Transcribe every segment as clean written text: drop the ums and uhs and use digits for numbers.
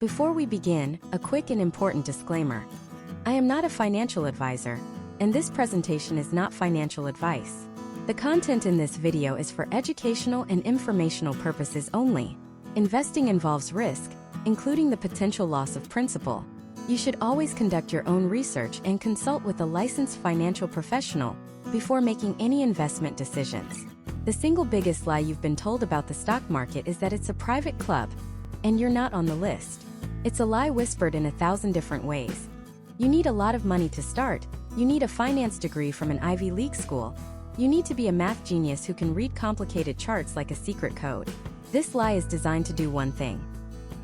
Before we begin, a quick and important disclaimer. I am not a financial advisor, and this presentation is not financial advice. The content in this video is for educational and informational purposes only. Investing involves risk, including the potential loss of principal. You should always conduct your own research and consult with a licensed financial professional before making any investment decisions. The single biggest lie you've been told about the stock market is that it's a private club, and you're not on the list. It's a lie whispered in 1,000 different ways. You need a lot of money to start, you need a finance degree from an Ivy League school, you need to be a math genius who can read complicated charts like a secret code. This lie is designed to do one thing: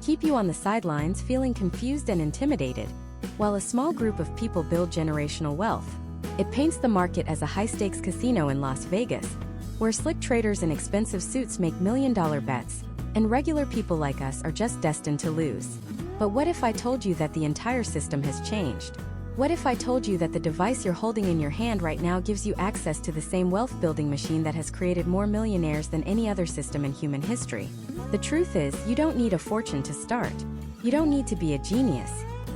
keep you on the sidelines feeling confused and intimidated, while a small group of people build generational wealth. It paints the market as a high-stakes casino in Las Vegas, where slick traders in expensive suits make million-dollar bets, and regular people like us are just destined to lose. But what if I told you that the entire system has changed? What if I told you that the device you're holding in your hand right now gives you access to the same wealth-building machine that has created more millionaires than any other system in human history? The truth is, you don't need a fortune to start. You don't need to be a genius.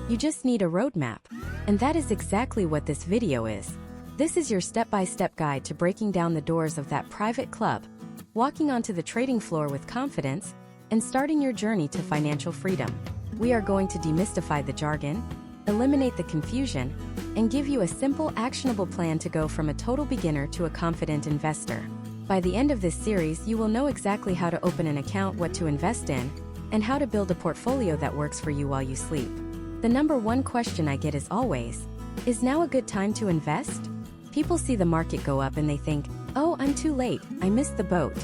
You just need a roadmap. And that is exactly what this video is. This is your step-by-step guide to breaking down the doors of that private club, walking onto the trading floor with confidence, and starting your journey to financial freedom. We are going to demystify the jargon, eliminate the confusion, and give you a simple, actionable plan to go from a total beginner to a confident investor. By the end of this series, you will know exactly how to open an account, what to invest in, and how to build a portfolio that works for you while you sleep. The number one question I get is always, is now a good time to invest? People see the market go up and they think, oh, I'm too late, I missed the boat.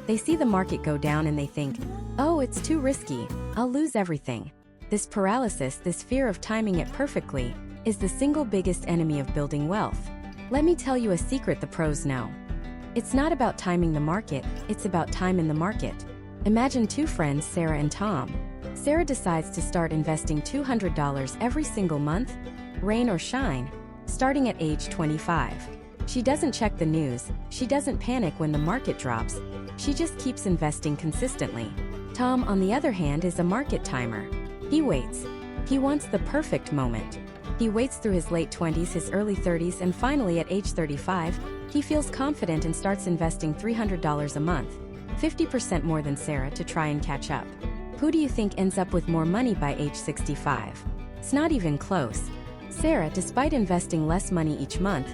They see the market go down and they think, oh, it's too risky, I'll lose everything. This paralysis, this fear of timing it perfectly, is the single biggest enemy of building wealth. Let me tell you a secret the pros know. It's not about timing the market, it's about time in the market. Imagine two friends, Sarah and Tom. Sarah decides to start investing $200 every single month, rain or shine, starting at age 25. She doesn't check the news, she doesn't panic when the market drops, she just keeps investing consistently. Tom, on the other hand, is a market timer. He waits. He wants the perfect moment. He waits through his late 20s, his early 30s, and finally at age 35, he feels confident and starts investing $300 a month, 50% more than Sarah, to try and catch up. Who do you think ends up with more money by age 65? It's not even close. Sarah, despite investing less money each month,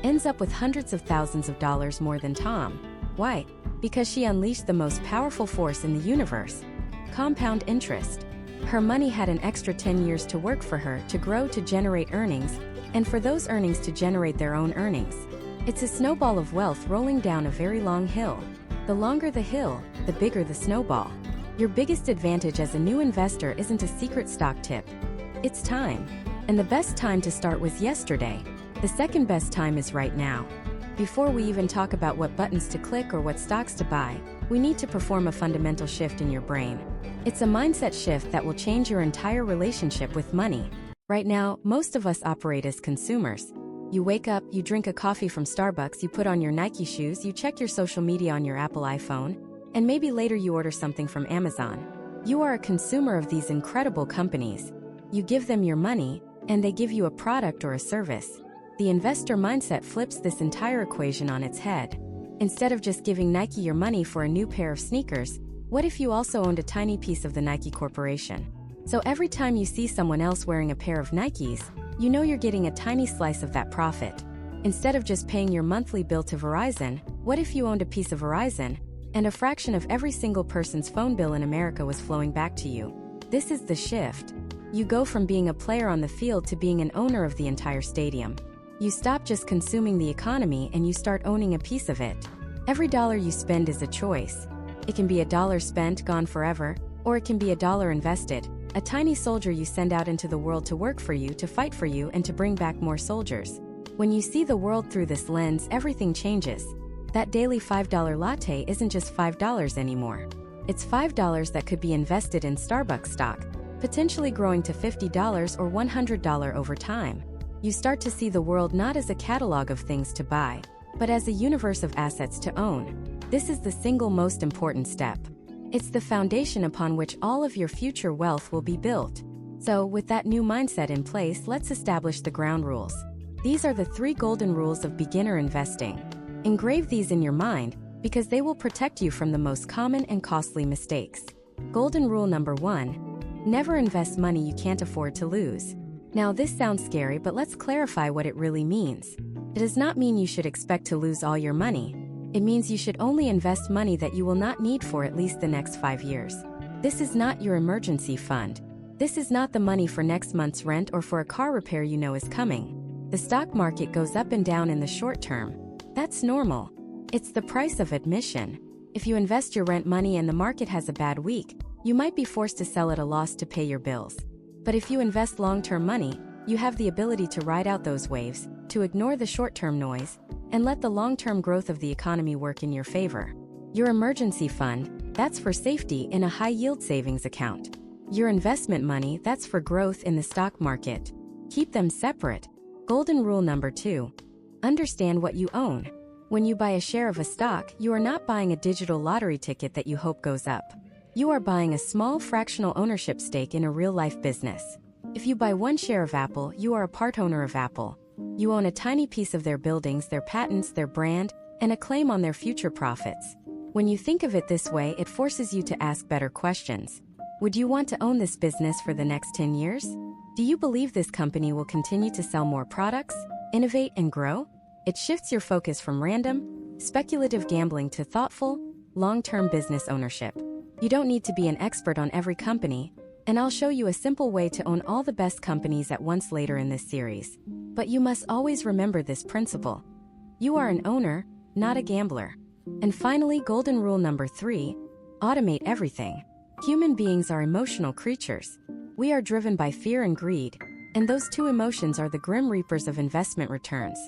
ends up with hundreds of thousands of dollars more than Tom. Why? Because she unleashed the most powerful force in the universe: compound interest. Her money had an extra 10 years to work for her, to grow, to generate earnings, and for those earnings to generate their own earnings. It's a snowball of wealth rolling down a very long hill. The longer the hill, the bigger the snowball. Your biggest advantage as a new investor isn't a secret stock tip. It's time. And the best time to start was yesterday. The second best time is right now. Before we even talk about what buttons to click or what stocks to buy, we need to perform a fundamental shift in your brain. It's a mindset shift that will change your entire relationship with money. Right now, most of us operate as consumers. You wake up, you drink a coffee from Starbucks, you put on your Nike shoes, you check your social media on your Apple iPhone, and maybe later you order something from Amazon. You are a consumer of these incredible companies. You give them your money, and they give you a product or a service. The investor mindset flips this entire equation on its head. Instead of just giving Nike your money for a new pair of sneakers, what if you also owned a tiny piece of the Nike corporation? So every time you see someone else wearing a pair of Nikes, you know you're getting a tiny slice of that profit. Instead of just paying your monthly bill to Verizon, what if you owned a piece of Verizon, and a fraction of every single person's phone bill in America was flowing back to you? This is the shift. You go from being a player on the field to being an owner of the entire stadium. You stop just consuming the economy and you start owning a piece of it. Every dollar you spend is a choice. It can be a dollar spent, gone forever, or it can be a dollar invested, a tiny soldier you send out into the world to work for you, to fight for you, and to bring back more soldiers. When you see the world through this lens, everything changes. That daily $5 latte isn't just $5 anymore. It's $5 that could be invested in Starbucks stock, potentially growing to $50 or $100 over time. You start to see the world not as a catalog of things to buy, but as a universe of assets to own. This is the single most important step. It's the foundation upon which all of your future wealth will be built. So, with that new mindset in place, let's establish the ground rules. These are the 3 golden rules of beginner investing. Engrave these in your mind, because they will protect you from the most common and costly mistakes. Golden rule number 1. Never invest money you can't afford to lose. Now this sounds scary, but let's clarify what it really means. It does not mean you should expect to lose all your money. It means you should only invest money that you will not need for at least the next 5 years. This is not your emergency fund. This is not the money for next month's rent or for a car repair you know is coming. The stock market goes up and down in the short term. That's normal. It's the price of admission. If you invest your rent money and the market has a bad week, you might be forced to sell at a loss to pay your bills. But if you invest long-term money, you have the ability to ride out those waves, to ignore the short-term noise, and let the long-term growth of the economy work in your favor. Your emergency fund, that's for safety in a high-yield savings account. Your investment money, that's for growth in the stock market. Keep them separate. Golden rule number 2. Understand what you own. When you buy a share of a stock, you are not buying a digital lottery ticket that you hope goes up. You are buying a small fractional ownership stake in a real-life business. If you buy 1 share of Apple, you are a part owner of Apple. You own a tiny piece of their buildings, their patents, their brand, and a claim on their future profits. When you think of it this way, it forces you to ask better questions. Would you want to own this business for the next 10 years? Do you believe this company will continue to sell more products, innovate, and grow? It shifts your focus from random, speculative gambling to thoughtful, long-term business ownership. You don't need to be an expert on every company, and I'll show you a simple way to own all the best companies at once later in this series. But you must always remember this principle. You are an owner, not a gambler. And finally, golden rule number 3, automate everything. Human beings are emotional creatures. We are driven by fear and greed, and those 2 emotions are the grim reapers of investment returns.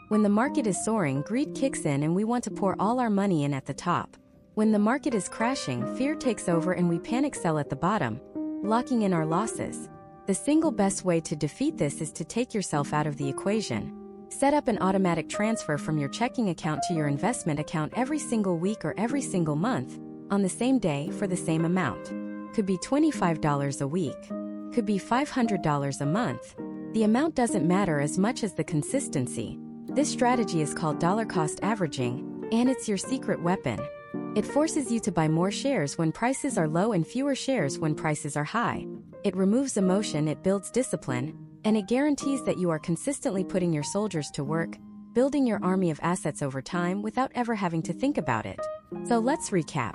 When the market is soaring, greed kicks in and we want to pour all our money in at the top. When the market is crashing, fear takes over and we panic sell at the bottom, locking in our losses. The single best way to defeat this is to take yourself out of the equation. Set up an automatic transfer from your checking account to your investment account every single week or every single month, on the same day for the same amount. Could be $25 a week. Could be $500 a month. The amount doesn't matter as much as the consistency. This strategy is called dollar cost averaging, and it's your secret weapon. It forces you to buy more shares when prices are low and fewer shares when prices are high. It removes emotion, it builds discipline, and it guarantees that you are consistently putting your soldiers to work, building your army of assets over time without ever having to think about it. So let's recap.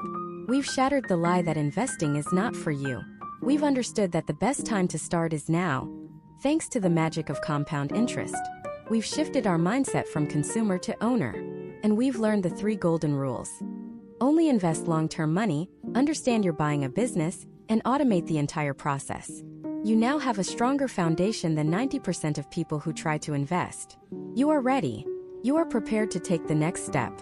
We've shattered the lie that investing is not for you. We've understood that the best time to start is now, thanks to the magic of compound interest. We've shifted our mindset from consumer to owner, and we've learned the 3 golden rules. Only invest long-term money, understand you're buying a business, and automate the entire process. You now have a stronger foundation than 90% of people who try to invest. You are ready. You are prepared to take the next step.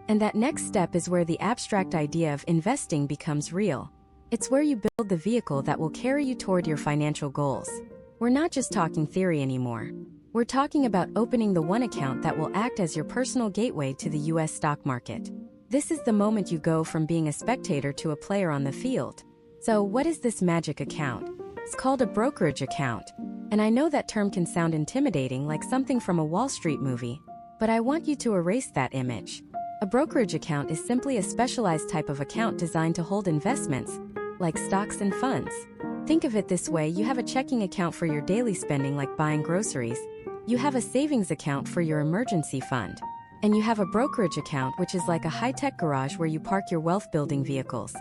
And that next step is where the abstract idea of investing becomes real. It's where you build the vehicle that will carry you toward your financial goals. We're not just talking theory anymore. We're talking about opening the one account that will act as your personal gateway to the US stock market. This is the moment you go from being a spectator to a player on the field. So what is this magic account? It's called a brokerage account. And I know that term can sound intimidating, like something from a Wall Street movie, but I want you to erase that image. A brokerage account is simply a specialized type of account designed to hold investments, like stocks and funds. Think of it this way: you have a checking account for your daily spending, like buying groceries. You have a savings account for your emergency fund. And you have a brokerage account, which is like a high-tech garage where you park your wealth-building vehicles.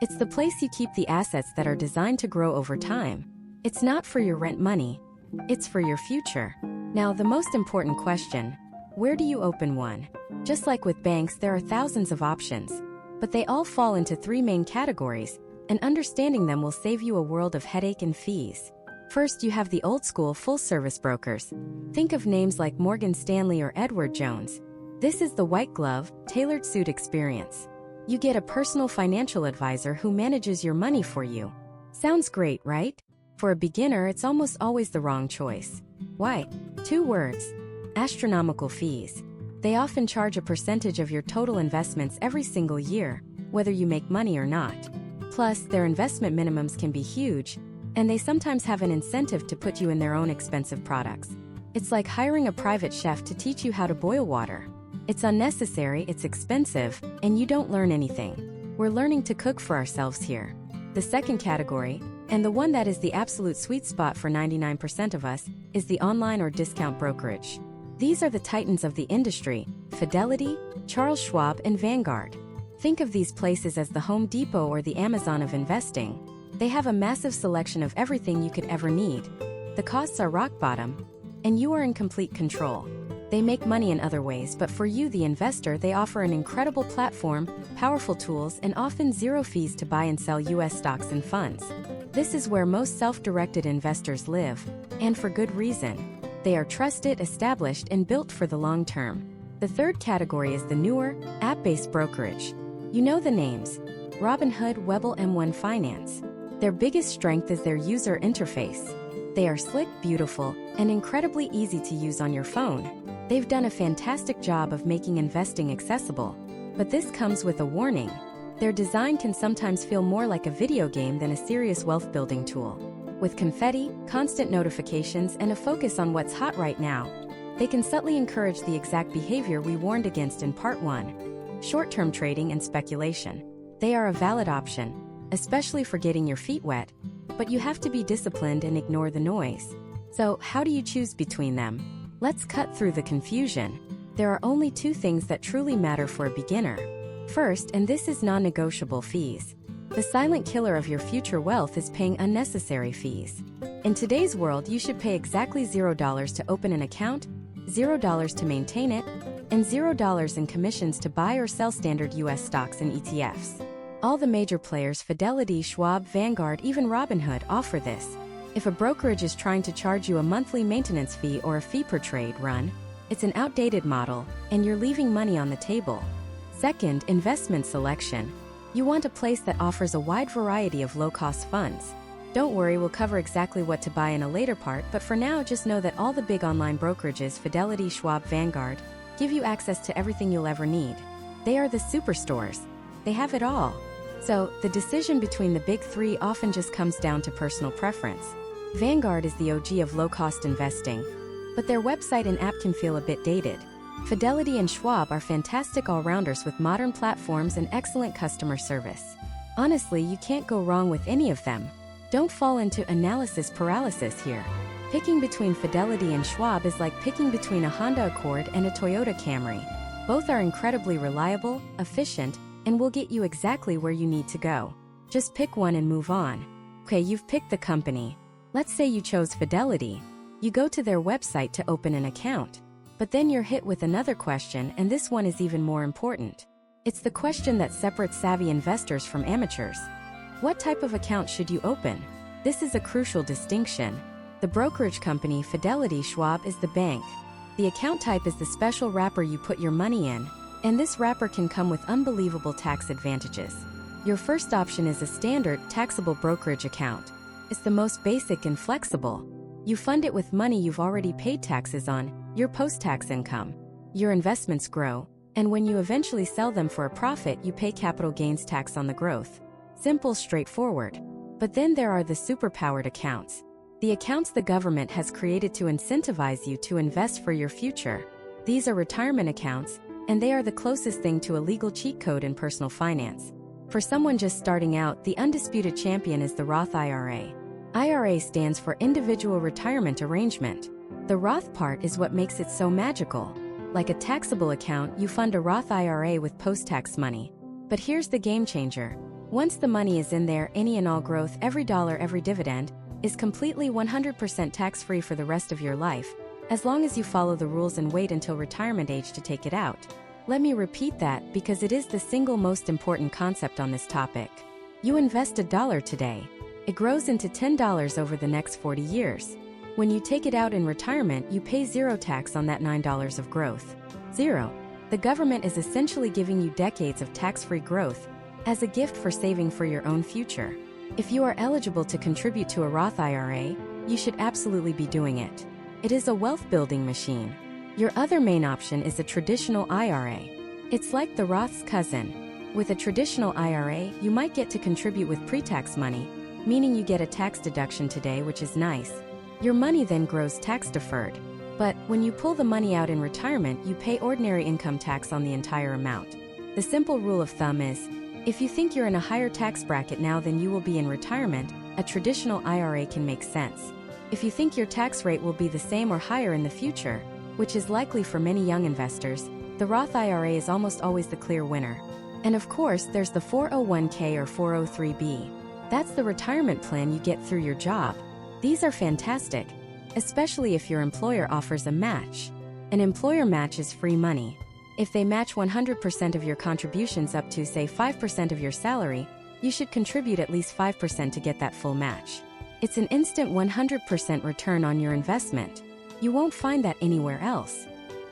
It's the place you keep the assets that are designed to grow over time. It's not for your rent money. It's for your future. Now, the most important question: where do you open one? Just like with banks, there are thousands of options, but they all fall into 3 main categories, and understanding them will save you a world of headache and fees. First, you have the old-school full-service brokers. Think of names like Morgan Stanley or Edward Jones. This is the white-glove, tailored suit experience. You get a personal financial advisor who manages your money for you. Sounds great, right? For a beginner, it's almost always the wrong choice. Why? 2 words: astronomical fees. They often charge a percentage of your total investments every single year, whether you make money or not. Plus, their investment minimums can be huge, and they sometimes have an incentive to put you in their own expensive products. It's like hiring a private chef to teach you how to boil water. It's unnecessary, it's expensive, and you don't learn anything. We're learning to cook for ourselves here. The second category, and the one that is the absolute sweet spot for 99% of us, is the online or discount brokerage. These are the titans of the industry: Fidelity, Charles Schwab, and Vanguard. Think of these places as the Home Depot or the Amazon of investing. They have a massive selection of everything you could ever need. The costs are rock bottom, and you are in complete control. They make money in other ways, but for you, the investor, they offer an incredible platform, powerful tools, and often zero fees to buy and sell US stocks and funds. This is where most self-directed investors live, and for good reason. They are trusted, established, and built for the long term. The third category is the newer, app-based brokerage. You know the names: Robinhood, Webull, M1 Finance. Their biggest strength is their user interface. They are slick, beautiful, and incredibly easy to use on your phone. They've done a fantastic job of making investing accessible. But this comes with a warning. Their design can sometimes feel more like a video game than a serious wealth-building tool. With confetti, constant notifications, and a focus on what's hot right now, they can subtly encourage the exact behavior we warned against in Part 1. Short-term trading and speculation. They are a valid option, especially for getting your feet wet, but you have to be disciplined and ignore the noise. So, how do you choose between them? Let's cut through the confusion. There are only two things that truly matter for a beginner. First, and this is non-negotiable: fees. The silent killer of your future wealth is paying unnecessary fees. In today's world, you should pay exactly $0 to open an account, $0 to maintain it, and $0 in commissions to buy or sell standard US stocks and ETFs. All the major players, Fidelity, Schwab, Vanguard, even Robinhood, offer this. If a brokerage is trying to charge you a monthly maintenance fee or a fee per trade run, it's an outdated model, and you're leaving money on the table. Second, investment selection. You want a place that offers a wide variety of low-cost funds. Don't worry, we'll cover exactly what to buy in a later part, but for now, just know that all the big online brokerages, Fidelity, Schwab, Vanguard, give you access to everything you'll ever need. They are the superstores. They have it all. So, the decision between the big three often just comes down to personal preference. Vanguard is the OG of low-cost investing, but their website and app can feel a bit dated. Fidelity and Schwab are fantastic all-rounders with modern platforms and excellent customer service. Honestly, you can't go wrong with any of them. Don't fall into analysis paralysis here. Picking between Fidelity and Schwab is like picking between a Honda Accord and a Toyota Camry. Both are incredibly reliable, efficient, and will get you exactly where you need to go. Just pick one and move on. Okay, you've picked the company. Let's say you chose Fidelity. You go to their website to open an account. But then you're hit with another question, and this one is even more important. It's the question that separates savvy investors from amateurs. What type of account should you open? This is a crucial distinction. The brokerage company, Fidelity, Schwab, is the bank. The account type is the special wrapper you put your money in, and this wrapper can come with unbelievable tax advantages. Your first option is a standard, taxable brokerage account. It's the most basic and flexible. You fund it with money you've already paid taxes on, your post-tax income. Your investments grow, and when you eventually sell them for a profit, you pay capital gains tax on the growth. Simple, straightforward. But then there are the superpowered accounts. The accounts the government has created to incentivize you to invest for your future. These are retirement accounts, and they are the closest thing to a legal cheat code in personal finance. For someone just starting out, the undisputed champion is the Roth IRA. IRA stands for Individual Retirement Arrangement. The Roth part is what makes it so magical. Like a taxable account, you fund a Roth IRA with post-tax money. But here's the game changer. Once the money is in there, any and all growth, every dollar, every dividend, is completely 100% tax-free for the rest of your life, as long as you follow the rules and wait until retirement age to take it out. Let me repeat that because it is the single most important concept on this topic. You invest $1 today. It grows into $10 over the next 40 years. When you take it out in retirement, you pay zero tax on that $9 of growth. Zero. The government is essentially giving you decades of tax-free growth as a gift for saving for your own future. If you are eligible to contribute to a Roth IRA, you should absolutely be doing it. It is a wealth-building machine. Your other main option is a traditional IRA. It's like the Roth's cousin. With a traditional IRA, you might get to contribute with pre-tax money, meaning you get a tax deduction today, which is nice. Your money then grows tax-deferred. But when you pull the money out in retirement, you pay ordinary income tax on the entire amount. The simple rule of thumb is, if you think you're in a higher tax bracket now than you will be in retirement, a traditional IRA can make sense. If you think your tax rate will be the same or higher in the future, which is likely for many young investors, the Roth IRA is almost always the clear winner. And of course, there's the 401k or 403b. That's the retirement plan you get through your job. These are fantastic, especially if your employer offers a match. An employer match is free money. If they match 100% of your contributions up to, say, 5% of your salary, you should contribute at least 5% to get that full match. It's an instant 100% return on your investment. You won't find that anywhere else.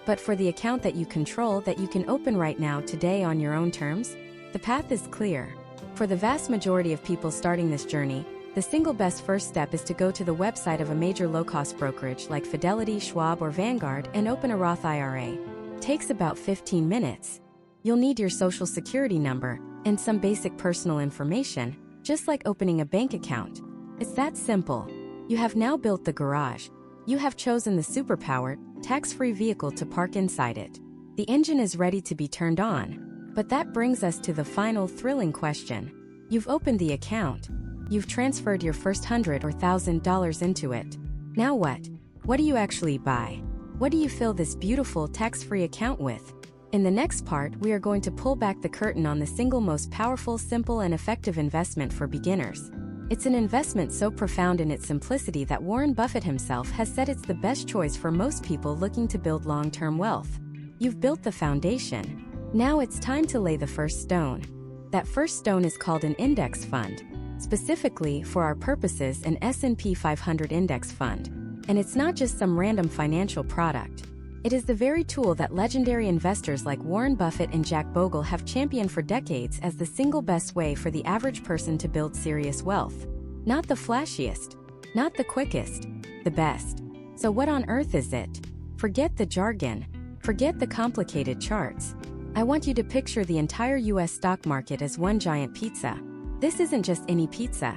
But for the account that you control, that you can open right now today on your own terms, the path is clear. For the vast majority of people starting this journey, the single best first step is to go to the website of a major low-cost brokerage like Fidelity, Schwab, or Vanguard and open a Roth IRA. It takes about 15 minutes. You'll need your social security number and some basic personal information, just like opening a bank account. It's that simple. You have now built the garage. You have chosen the superpowered, tax-free vehicle to park inside it. The engine is ready to be turned on. But that brings us to the final thrilling question. You've opened the account. You've transferred your first $100 or $1,000 into it. Now what? What do you actually buy? What do you fill this beautiful tax-free account with? In the next part, we are going to pull back the curtain on the single most powerful, simple, and effective investment for beginners. It's an investment so profound in its simplicity that Warren Buffett himself has said it's the best choice for most people looking to build long-term wealth. You've built the foundation. Now it's time to lay the first stone. That first stone is called an index fund. Specifically, for our purposes, an S&P 500 index fund. And it's not just some random financial product. It is the very tool that legendary investors like Warren Buffett and Jack Bogle have championed for decades as the single best way for the average person to build serious wealth. Not the flashiest, not the quickest, the best. So what on earth is it? Forget the jargon. Forget the complicated charts. I want you to picture the entire US stock market as one giant pizza. This isn't just any pizza.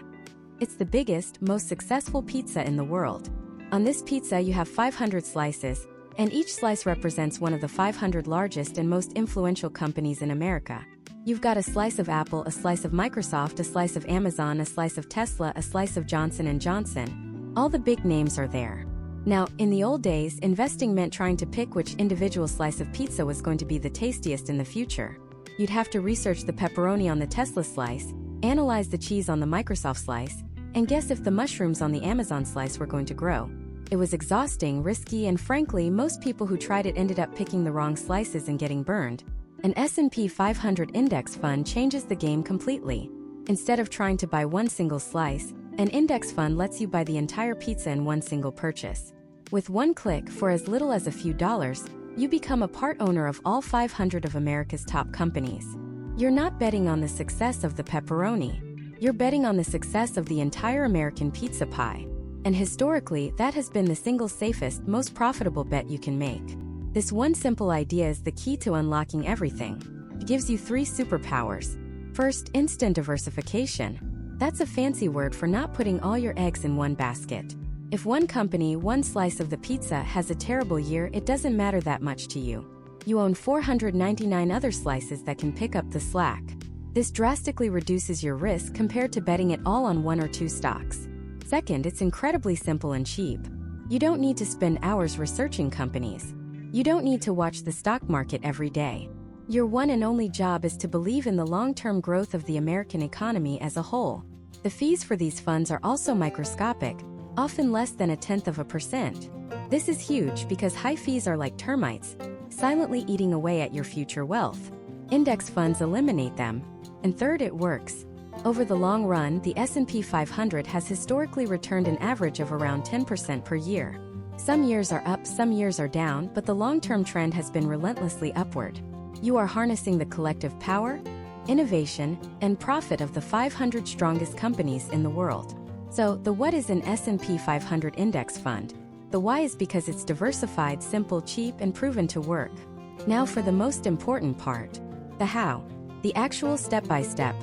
It's the biggest, most successful pizza in the world. On this pizza you have 500 slices, and each slice represents one of the 500 largest and most influential companies in America. You've got a slice of Apple, a slice of Microsoft, a slice of Amazon, a slice of Tesla, a slice of Johnson & Johnson. All the big names are there. Now, in the old days, investing meant trying to pick which individual slice of pizza was going to be the tastiest in the future. You'd have to research the pepperoni on the Tesla slice, analyze the cheese on the Microsoft slice, and guess if the mushrooms on the Amazon slice were going to grow. It was exhausting, risky, and frankly, most people who tried it ended up picking the wrong slices and getting burned. An S&P 500 index fund changes the game completely. Instead of trying to buy one single slice, an index fund lets you buy the entire pizza in one single purchase. With one click, for as little as a few dollars, you become a part owner of all 500 of America's top companies. You're not betting on the success of the pepperoni. You're betting on the success of the entire American pizza pie. And historically, that has been the single safest, most profitable bet you can make. This one simple idea is the key to unlocking everything. It gives you 3 superpowers. First, instant diversification. That's a fancy word for not putting all your eggs in one basket. If one company, one slice of the pizza has a terrible year, it doesn't matter that much to you. You own 499 other slices that can pick up the slack. This drastically reduces your risk compared to betting it all on 1 or 2 stocks. Second, it's incredibly simple and cheap. You don't need to spend hours researching companies. You don't need to watch the stock market every day. Your one and only job is to believe in the long-term growth of the American economy as a whole. The fees for these funds are also microscopic, often less than 0.1%. This is huge because high fees are like termites, silently eating away at your future wealth. Index funds eliminate them. And third, it works. Over the long run, the S&P 500 has historically returned an average of around 10% per year. Some years are up, some years are down, but the long-term trend has been relentlessly upward. You are harnessing the collective power, innovation, and profit of the 500 strongest companies in the world. So, the what is an S&P 500 index fund? The why is because it's diversified, simple, cheap, and proven to work. Now for the most important part, the how. The actual step-by-step,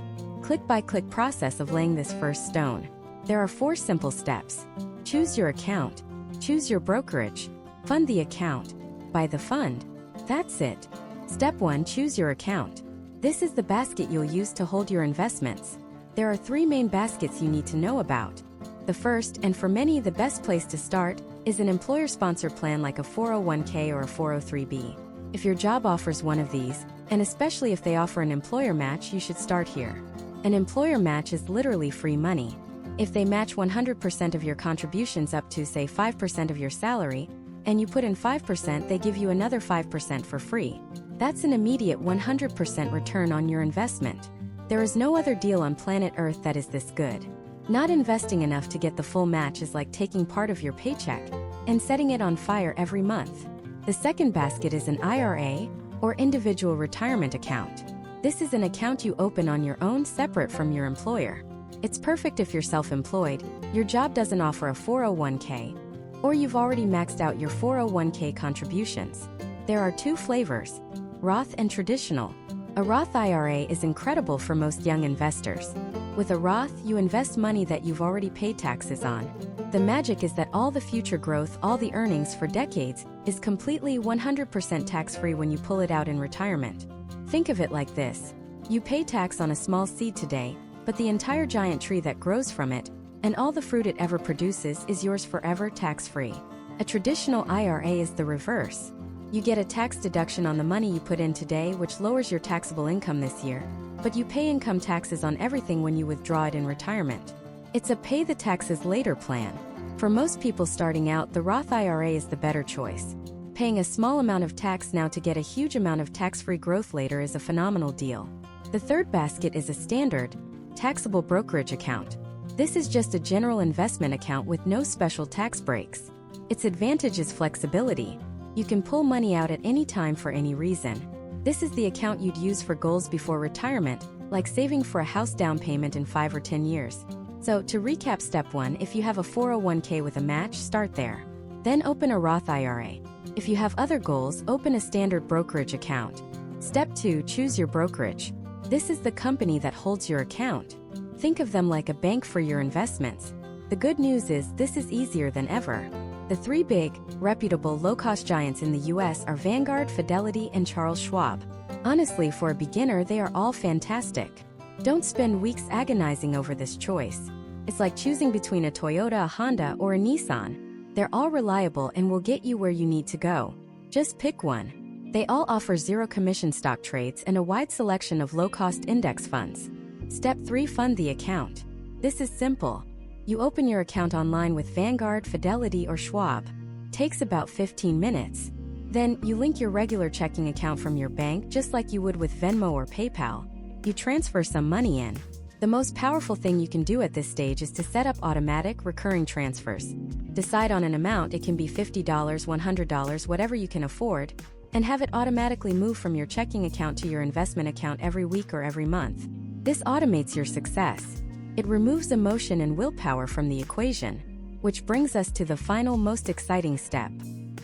click-by-click process of laying this first stone. There are 4 simple steps. Choose your account. Choose your brokerage. Fund the account. Buy the fund. That's it. Step 1. Choose your account. This is the basket you'll use to hold your investments. There are 3 main baskets you need to know about. The first, and for many the best place to start, is an employer-sponsored plan like a 401k or a 403b. If your job offers one of these, and especially if they offer an employer match, you should start here. An employer match is literally free money. If they match 100% of your contributions up to, say, 5% of your salary, and you put in 5%, they give you another 5% for free. That's an immediate 100% return on your investment. There is no other deal on planet Earth that is this good. Not investing enough to get the full match is like taking part of your paycheck and setting it on fire every month. The second basket is an IRA, or individual retirement account. This is an account you open on your own, separate from your employer. It's perfect if you're self-employed, your job doesn't offer a 401k, or you've already maxed out your 401k contributions. There are 2 flavors, Roth and traditional. A Roth IRA is incredible for most young investors. With a Roth, you invest money that you've already paid taxes on. The magic is that all the future growth, all the earnings for decades, is completely 100% tax-free when you pull it out in retirement. Think of it like this. You pay tax on a small seed today, but the entire giant tree that grows from it, and all the fruit it ever produces, is yours forever tax-free. A traditional IRA is the reverse. You get a tax deduction on the money you put in today, which lowers your taxable income this year, but you pay income taxes on everything when you withdraw it in retirement. It's a pay the taxes later plan. For most people starting out, the Roth IRA is the better choice. Paying a small amount of tax now to get a huge amount of tax-free growth later is a phenomenal deal. The third basket is a standard, taxable brokerage account. This is just a general investment account with no special tax breaks. Its advantage is flexibility. You can pull money out at any time for any reason. This is the account you'd use for goals before retirement, like saving for a house down payment in 5 or 10 years. So, to recap, step 1, if you have a 401k with a match, start there. Then open a Roth IRA. If you have other goals, open a standard brokerage account. Step 2, choose your brokerage. This is the company that holds your account. Think of them like a bank for your investments. The good news is this is easier than ever. The 3 big, reputable low-cost giants in the US are Vanguard, Fidelity, and Charles Schwab. Honestly, for a beginner, they are all fantastic. Don't spend weeks agonizing over this choice. It's like choosing between a Toyota, a Honda, or a Nissan. They're all reliable and will get you where you need to go. Just pick one. They all offer zero commission stock trades and a wide selection of low-cost index funds. Step 3, fund the account. This is simple. You open your account online with Vanguard, Fidelity, or Schwab. Takes about 15 minutes. Then, you link your regular checking account from your bank just like you would with Venmo or PayPal. You transfer some money in. The most powerful thing you can do at this stage is to set up automatic, recurring transfers. Decide on an amount, it can be $50, $100, whatever you can afford, and have it automatically move from your checking account to your investment account every week or every month. This automates your success. It removes emotion and willpower from the equation, which brings us to the final, most exciting step.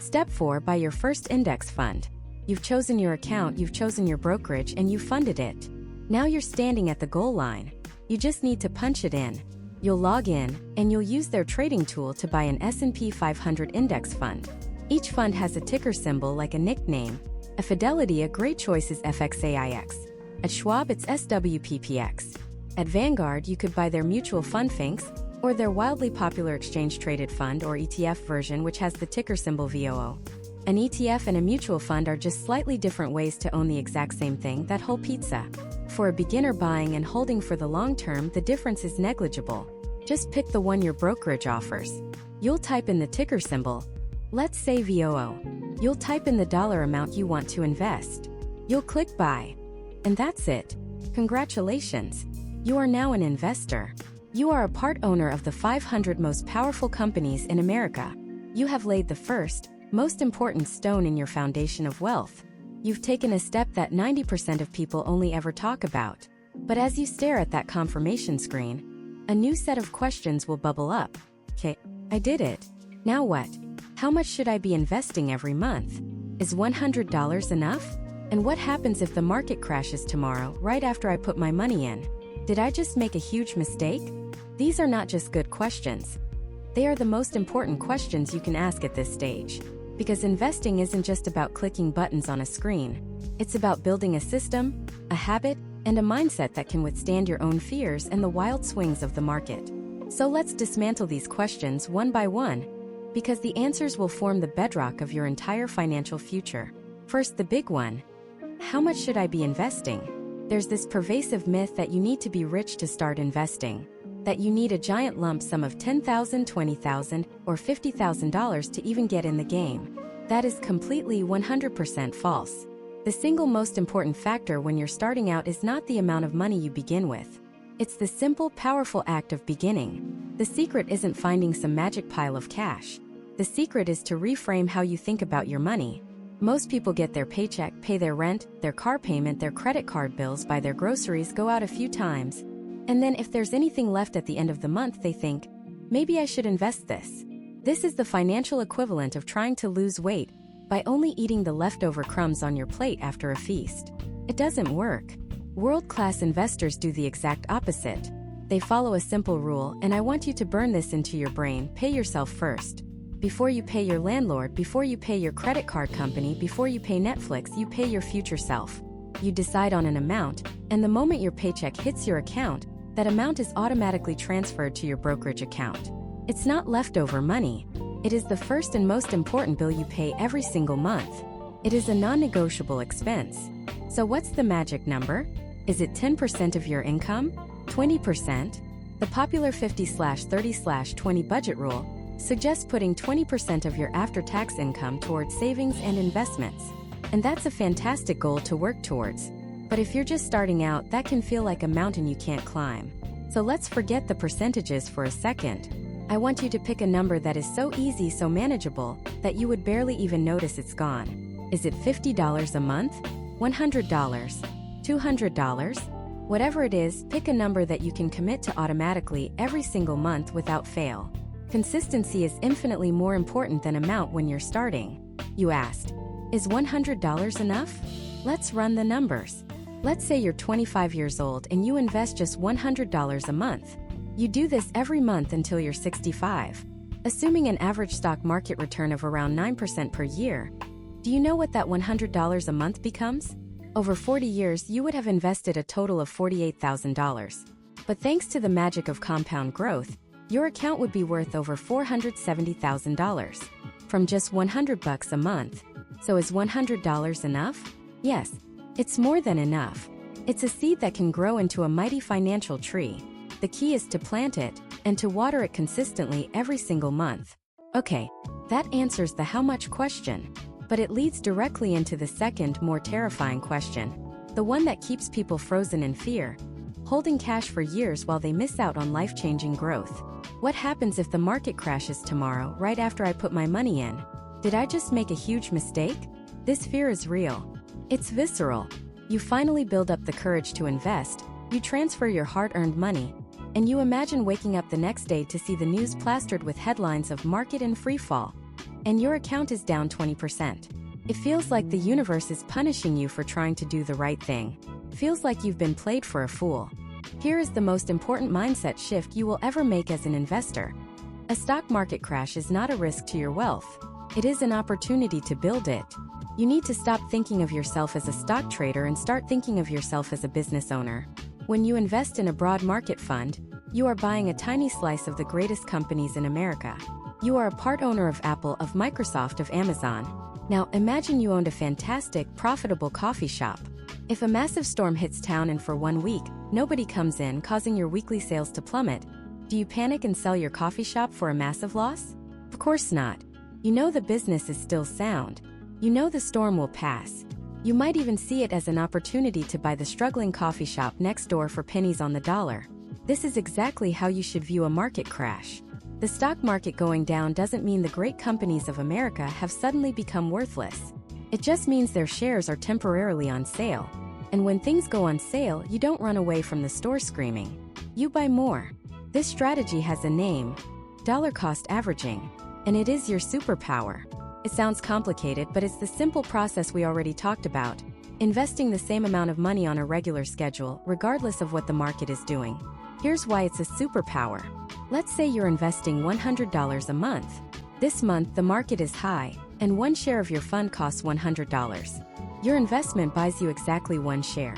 Step 4, buy your first index fund. You've chosen your account, you've chosen your brokerage, and you've funded it. Now you're standing at the goal line. You just need to punch it in. You'll log in, and you'll use their trading tool to buy an S&P 500 index fund. Each fund has a ticker symbol like a nickname. At Fidelity, a great choice is FXAIX. At Schwab, it's SWPPX. At Vanguard, you could buy their mutual fund FINX, or their wildly popular exchange-traded fund or ETF version, which has the ticker symbol VOO. An ETF and a mutual fund are just slightly different ways to own the exact same thing, that whole pizza. For a beginner buying and holding for the long term, the difference is negligible. Just pick the one your brokerage offers. You'll type in the ticker symbol. Let's say VOO. You'll type in the dollar amount you want to invest. You'll click buy. And that's it. Congratulations. You are now an investor. You are a part owner of the 500 most powerful companies in America. You have laid the first, most important stone in your foundation of wealth. You've taken a step that 90% of people only ever talk about. But as you stare at that confirmation screen, a new set of questions will bubble up. Okay, I did it. Now what? How much should I be investing every month? Is $100 enough? And what happens if the market crashes tomorrow, right after I put my money in? Did I just make a huge mistake? These are not just good questions. They are the most important questions you can ask at this stage. Because investing isn't just about clicking buttons on a screen. It's about building a system, a habit, and a mindset that can withstand your own fears and the wild swings of the market. So let's dismantle these questions one by one, because the answers will form the bedrock of your entire financial future. First, the big one. How much should I be investing? There's this pervasive myth that you need to be rich to start investing. That you need a giant lump sum of $10,000, $20,000, or $50,000 to even get in the game. That is completely 100% false. The single most important factor when you're starting out is not the amount of money you begin with. It's the simple, powerful act of beginning. The secret isn't finding some magic pile of cash. The secret is to reframe how you think about your money. Most people get their paycheck, pay their rent, their car payment, their credit card bills, buy their groceries, go out a few times. And then if there's anything left at the end of the month, they think, maybe I should invest this. This is the financial equivalent of trying to lose weight by only eating the leftover crumbs on your plate after a feast. It doesn't work. World-class investors do the exact opposite. They follow a simple rule, and I want you to burn this into your brain: pay yourself first. Before you pay your landlord, before you pay your credit card company, before you pay Netflix, you pay your future self. You decide on an amount, and the moment your paycheck hits your account, that amount is automatically transferred to your brokerage account. It's not leftover money. It is the first and most important bill you pay every single month. It is a non-negotiable expense. So what's the magic number? Is it 10% of your income? 20%? The popular 50/30/20 budget rule suggests putting 20% of your after-tax income towards savings and investments. And that's a fantastic goal to work towards. But if you're just starting out, that can feel like a mountain you can't climb. So let's forget the percentages for a second. I want you to pick a number that is so easy, so manageable, that you would barely even notice it's gone. Is it $50 a month? $100? $200? Whatever it is, pick a number that you can commit to automatically every single month without fail. Consistency is infinitely more important than amount when you're starting. You asked, is $100 enough? Let's run the numbers. Let's say you're 25 years old and you invest just $100 a month. You do this every month until you're 65. Assuming an average stock market return of around 9% per year. Do you know what that $100 a month becomes? Over 40 years, you would have invested a total of $48,000. But thanks to the magic of compound growth, your account would be worth over $470,000 from just $100 a month. So is $100 enough? Yes, it's more than enough. It's a seed that can grow into a mighty financial tree. The key is to plant it and to water it consistently every single month. Okay, that answers the how much question, but it leads directly into the second, more terrifying question, the one that keeps people frozen in fear, holding cash for years while they miss out on life-changing growth. What happens if the market crashes tomorrow, right after I put my money in? Did I just make a huge mistake? This fear is real. It's visceral. You finally build up the courage to invest, you transfer your hard-earned money, and you imagine waking up the next day to see the news plastered with headlines of market in free fall, and your account is down 20%. It feels like the universe is punishing you for trying to do the right thing. Feels like you've been played for a fool. Here is the most important mindset shift you will ever make as an investor. A stock market crash is not a risk to your wealth. It is an opportunity to build it. You need to stop thinking of yourself as a stock trader and start thinking of yourself as a business owner. When you invest in a broad market fund, you are buying a tiny slice of the greatest companies in America. You are a part owner of Apple, of Microsoft, of Amazon. Now imagine you owned a fantastic, profitable coffee shop. If a massive storm hits town and for 1 week, nobody comes in, causing your weekly sales to plummet, do you panic and sell your coffee shop for a massive loss? Of course not. You know the business is still sound. You know the storm will pass. You might even see it as an opportunity to buy the struggling coffee shop next door for pennies on the dollar. This is exactly how you should view a market crash. The stock market going down doesn't mean the great companies of America have suddenly become worthless. It just means their shares are temporarily on sale. And when things go on sale, you don't run away from the store screaming. You buy more. This strategy has a name: dollar cost averaging. And it is your superpower. It sounds complicated, but it's the simple process we already talked about. investing the same amount of money on a regular schedule, regardless of what the market is doing. Here's why it's a superpower. Let's say you're investing $100 a month. This month, the market is high, and one share of your fund costs $100. Your investment buys you exactly one share.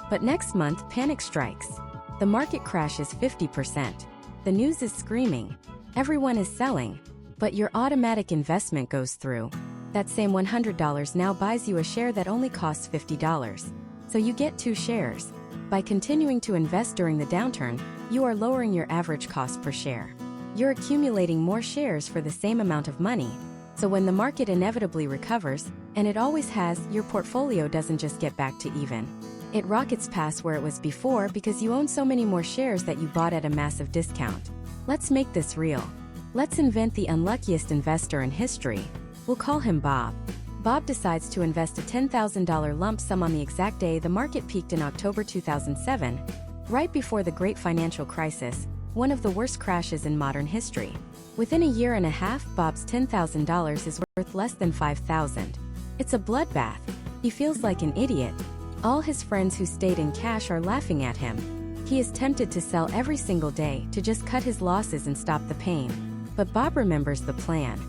But next month, panic strikes. The market crashes 50%. The news is screaming. Everyone is selling. But your automatic investment goes through. That same $100 now buys you a share that only costs $50. So you get 2 shares. By continuing to invest during the downturn, you are lowering your average cost per share. You're accumulating more shares for the same amount of money. So when the market inevitably recovers, and it always has, your portfolio doesn't just get back to even. It rockets past where it was before because you own so many more shares that you bought at a massive discount. Let's make this real. Let's invent the unluckiest investor in history. We'll call him Bob. Bob decides to invest a $10,000 lump sum on the exact day the market peaked in October 2007, right before the Great Financial Crisis, one of the worst crashes in modern history. Within a year and a half, Bob's $10,000 is worth less than $5,000. It's a bloodbath. He feels like an idiot. All his friends who stayed in cash are laughing at him. He is tempted to sell every single day to just cut his losses and stop the pain. But Bob remembers the plan.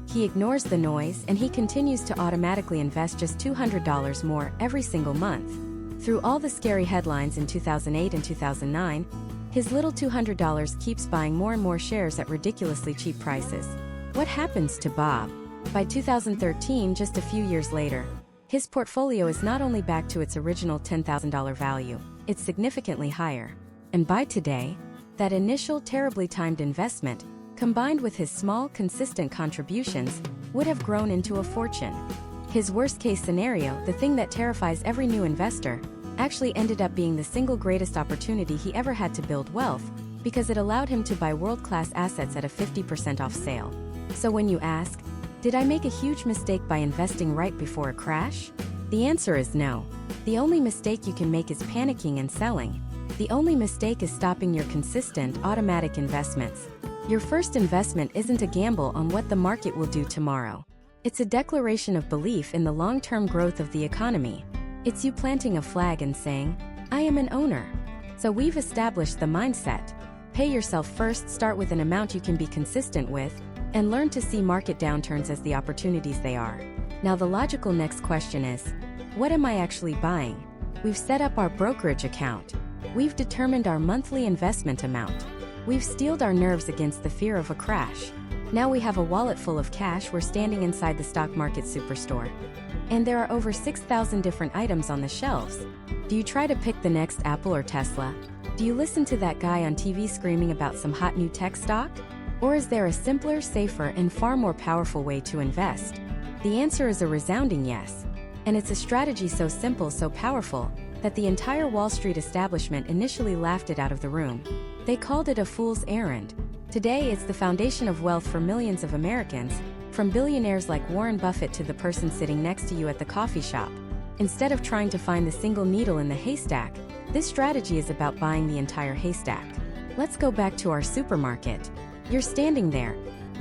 He ignores the noise and he continues to automatically invest just $200 more every single month. Through all the scary headlines in 2008 and 2009, his little $200 keeps buying more and more shares at ridiculously cheap prices. What happens to Bob? By 2013, just a few years later, his portfolio is not only back to its original $10,000 value, it's significantly higher. And by today, that initial terribly timed investment, combined with his small, consistent contributions, would have grown into a fortune. His worst-case scenario, the thing that terrifies every new investor, actually ended up being the single greatest opportunity he ever had to build wealth, because it allowed him to buy world-class assets at a 50% off sale. So when you ask, did I make a huge mistake by investing right before a crash? The answer is no. The only mistake you can make is panicking and selling. The only mistake is stopping your consistent, automatic investments. Your first investment isn't a gamble on what the market will do tomorrow. It's a declaration of belief in the long-term growth of the economy. It's you planting a flag and saying, I am an owner. So we've established the mindset. Pay yourself first, start with an amount you can be consistent with, and learn to see market downturns as the opportunities they are. Now the logical next question is, what am I actually buying? We've set up our brokerage account. We've determined our monthly investment amount. We've steeled our nerves against the fear of a crash. Now we have a wallet full of cash. We're standing inside the stock market superstore. And there are over 6,000 different items on the shelves. Do you try to pick the next Apple or Tesla? Do you listen to that guy on TV screaming about some hot new tech stock? Or is there a simpler, safer, and far more powerful way to invest? The answer is a resounding yes. And it's a strategy so simple, so powerful, that the entire Wall Street establishment initially laughed it out of the room. They called it a fool's errand. Today, it's the foundation of wealth for millions of Americans, from billionaires like Warren Buffett to the person sitting next to you at the coffee shop. Instead of trying to find the single needle in the haystack, this strategy is about buying the entire haystack. Let's go back to our supermarket. You're standing there,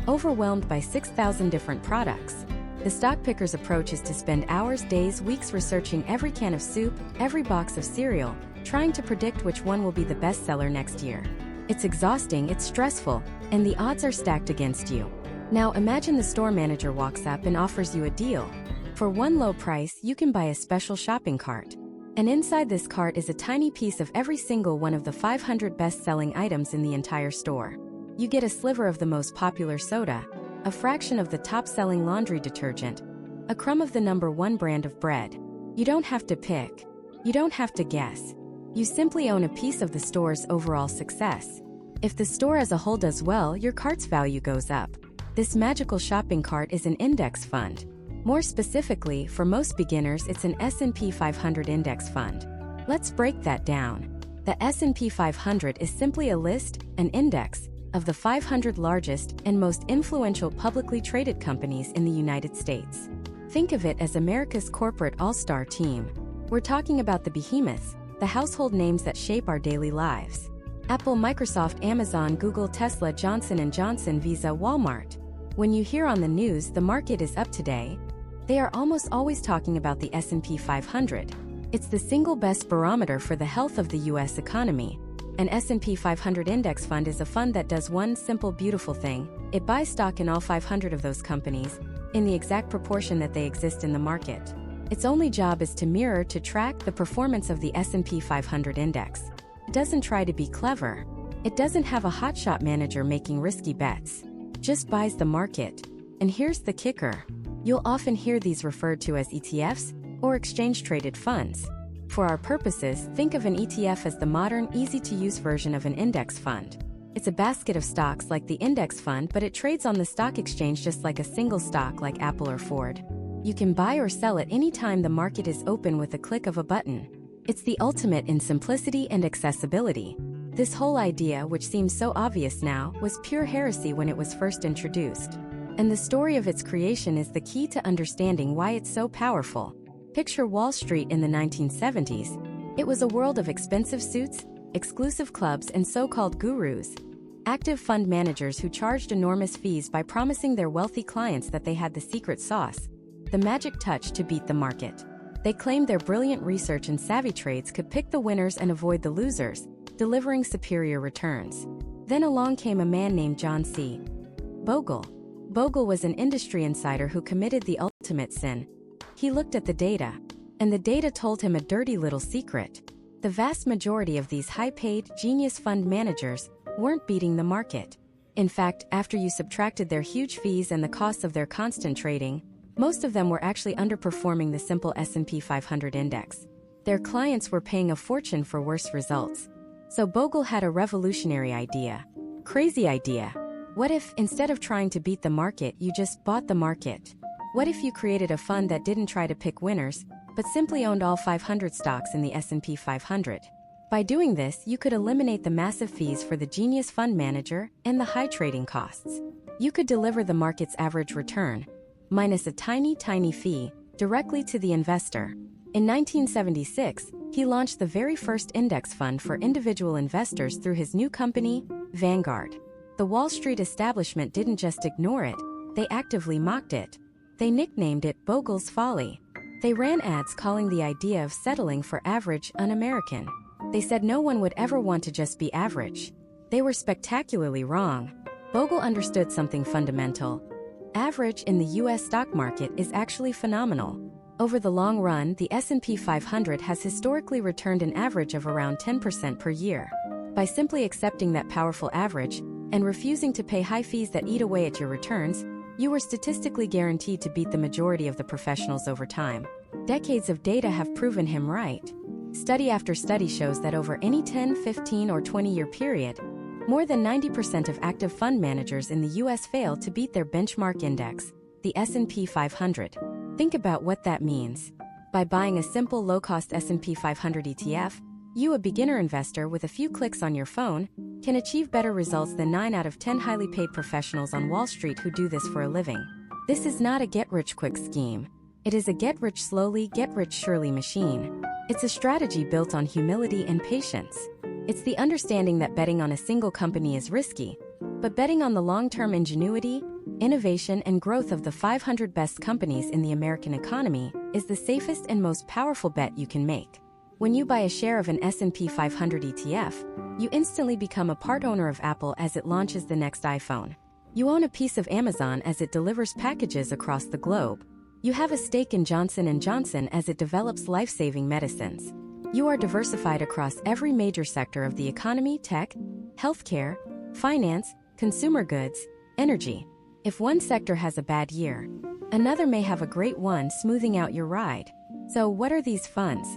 overwhelmed by 6,000 different products. The stock picker's approach is to spend hours, days, weeks researching every can of soup, every box of cereal, trying to predict which one will be the best seller next year. It's exhausting, it's stressful, and the odds are stacked against you. Now imagine the store manager walks up and offers you a deal. For one low price, you can buy a special shopping cart. And inside this cart is a tiny piece of every single one of the 500 best-selling items in the entire store. You get a sliver of the most popular soda, a fraction of the top-selling laundry detergent, a crumb of the #1 brand of bread. You don't have to pick. You don't have to guess. You simply own a piece of the store's overall success. If the store as a whole does well, your cart's value goes up. This magical shopping cart is an index fund. More specifically, for most beginners, it's an S&P 500 index fund. Let's break that down. The S&P 500 is simply a list, an index, of the 500 largest and most influential publicly traded companies in the United States. Think of it as America's corporate all-star team. We're talking about the behemoths, the household names that shape our daily lives. Apple, Microsoft, Amazon, Google, Tesla, Johnson & Johnson, Visa, Walmart. When you hear on the news the market is up today, They are almost always talking about the S&P 500. It's the single best barometer for the health of the US economy. An S&P 500 index fund is a fund that does one simple, beautiful thing. It buys stock in all 500 of those companies, in the exact proportion that they exist in the market. Its only job is to mirror, to track the performance of the S&P 500 index. It doesn't try to be clever. It doesn't have a hotshot manager making risky bets. Just buys the market. And here's the kicker. You'll often hear these referred to as ETFs, or exchange-traded funds. For our purposes, think of an ETF as the modern, easy-to-use version of an index fund. It's a basket of stocks like the index fund, but it trades on the stock exchange just like a single stock like Apple or Ford. You can buy or sell at any time the market is open with a click of a button. It's the ultimate in simplicity and accessibility. This whole idea, which seems so obvious now, was pure heresy when it was first introduced. And the story of its creation is the key to understanding why it's so powerful. Picture Wall Street in the 1970s. It was a world of expensive suits, exclusive clubs, and so-called gurus. Active fund managers who charged enormous fees by promising their wealthy clients that they had the secret sauce, the magic touch to beat the market. They claimed their brilliant research and savvy trades could pick the winners and avoid the losers, delivering superior returns. Then along came a man named John C. Bogle. Bogle was an industry insider who committed the ultimate sin. He looked at the data, and the data told him a dirty little secret. The vast majority of these high-paid, genius fund managers weren't beating the market. In fact, after you subtracted their huge fees and the costs of their constant trading, most of them were actually underperforming the simple S&P 500 index. Their clients were paying a fortune for worse results. So Bogle had a revolutionary idea. Crazy idea. What if, instead of trying to beat the market, you just bought the market? What if you created a fund that didn't try to pick winners, but simply owned all 500 stocks in the S&P 500? By doing this, you could eliminate the massive fees for the genius fund manager and the high trading costs. You could deliver the market's average return, minus a tiny, tiny fee, directly to the investor. In 1976, he launched the very first index fund for individual investors through his new company, Vanguard. The Wall Street establishment didn't just ignore it, they actively mocked it. They nicknamed it Bogle's Folly. They ran ads calling the idea of settling for average un-American. They said no one would ever want to just be average. They were spectacularly wrong. Bogle understood something fundamental. Average in the US stock market is actually phenomenal. Over the long run, the S&P 500 has historically returned an average of around 10% per year. By simply accepting that powerful average and refusing to pay high fees that eat away at your returns, you were statistically guaranteed to beat the majority of the professionals over time. Decades of data have proven him right. Study after study shows that over any 10, 15, or 20-year period, more than 90% of active fund managers in the US fail to beat their benchmark index, the S&P 500. Think about what that means. By buying a simple low-cost S&P 500 ETF, you, a beginner investor with a few clicks on your phone, can achieve better results than 9 out of 10 highly paid professionals on Wall Street who do this for a living. This is not a get-rich-quick scheme. It is a get-rich-slowly, get-rich-surely machine. It's a strategy built on humility and patience. It's the understanding that betting on a single company is risky, but betting on the long-term ingenuity, innovation, and growth of the 500 best companies in the American economy is the safest and most powerful bet you can make. When you buy a share of an S&P 500 ETF, you instantly become a part owner of Apple as it launches the next iPhone. You own a piece of Amazon as it delivers packages across the globe. You have a stake in Johnson & Johnson as it develops life-saving medicines. You are diversified across every major sector of the economy: tech, healthcare, finance, consumer goods, energy. If one sector has a bad year, another may have a great one, smoothing out your ride. So what are these funds?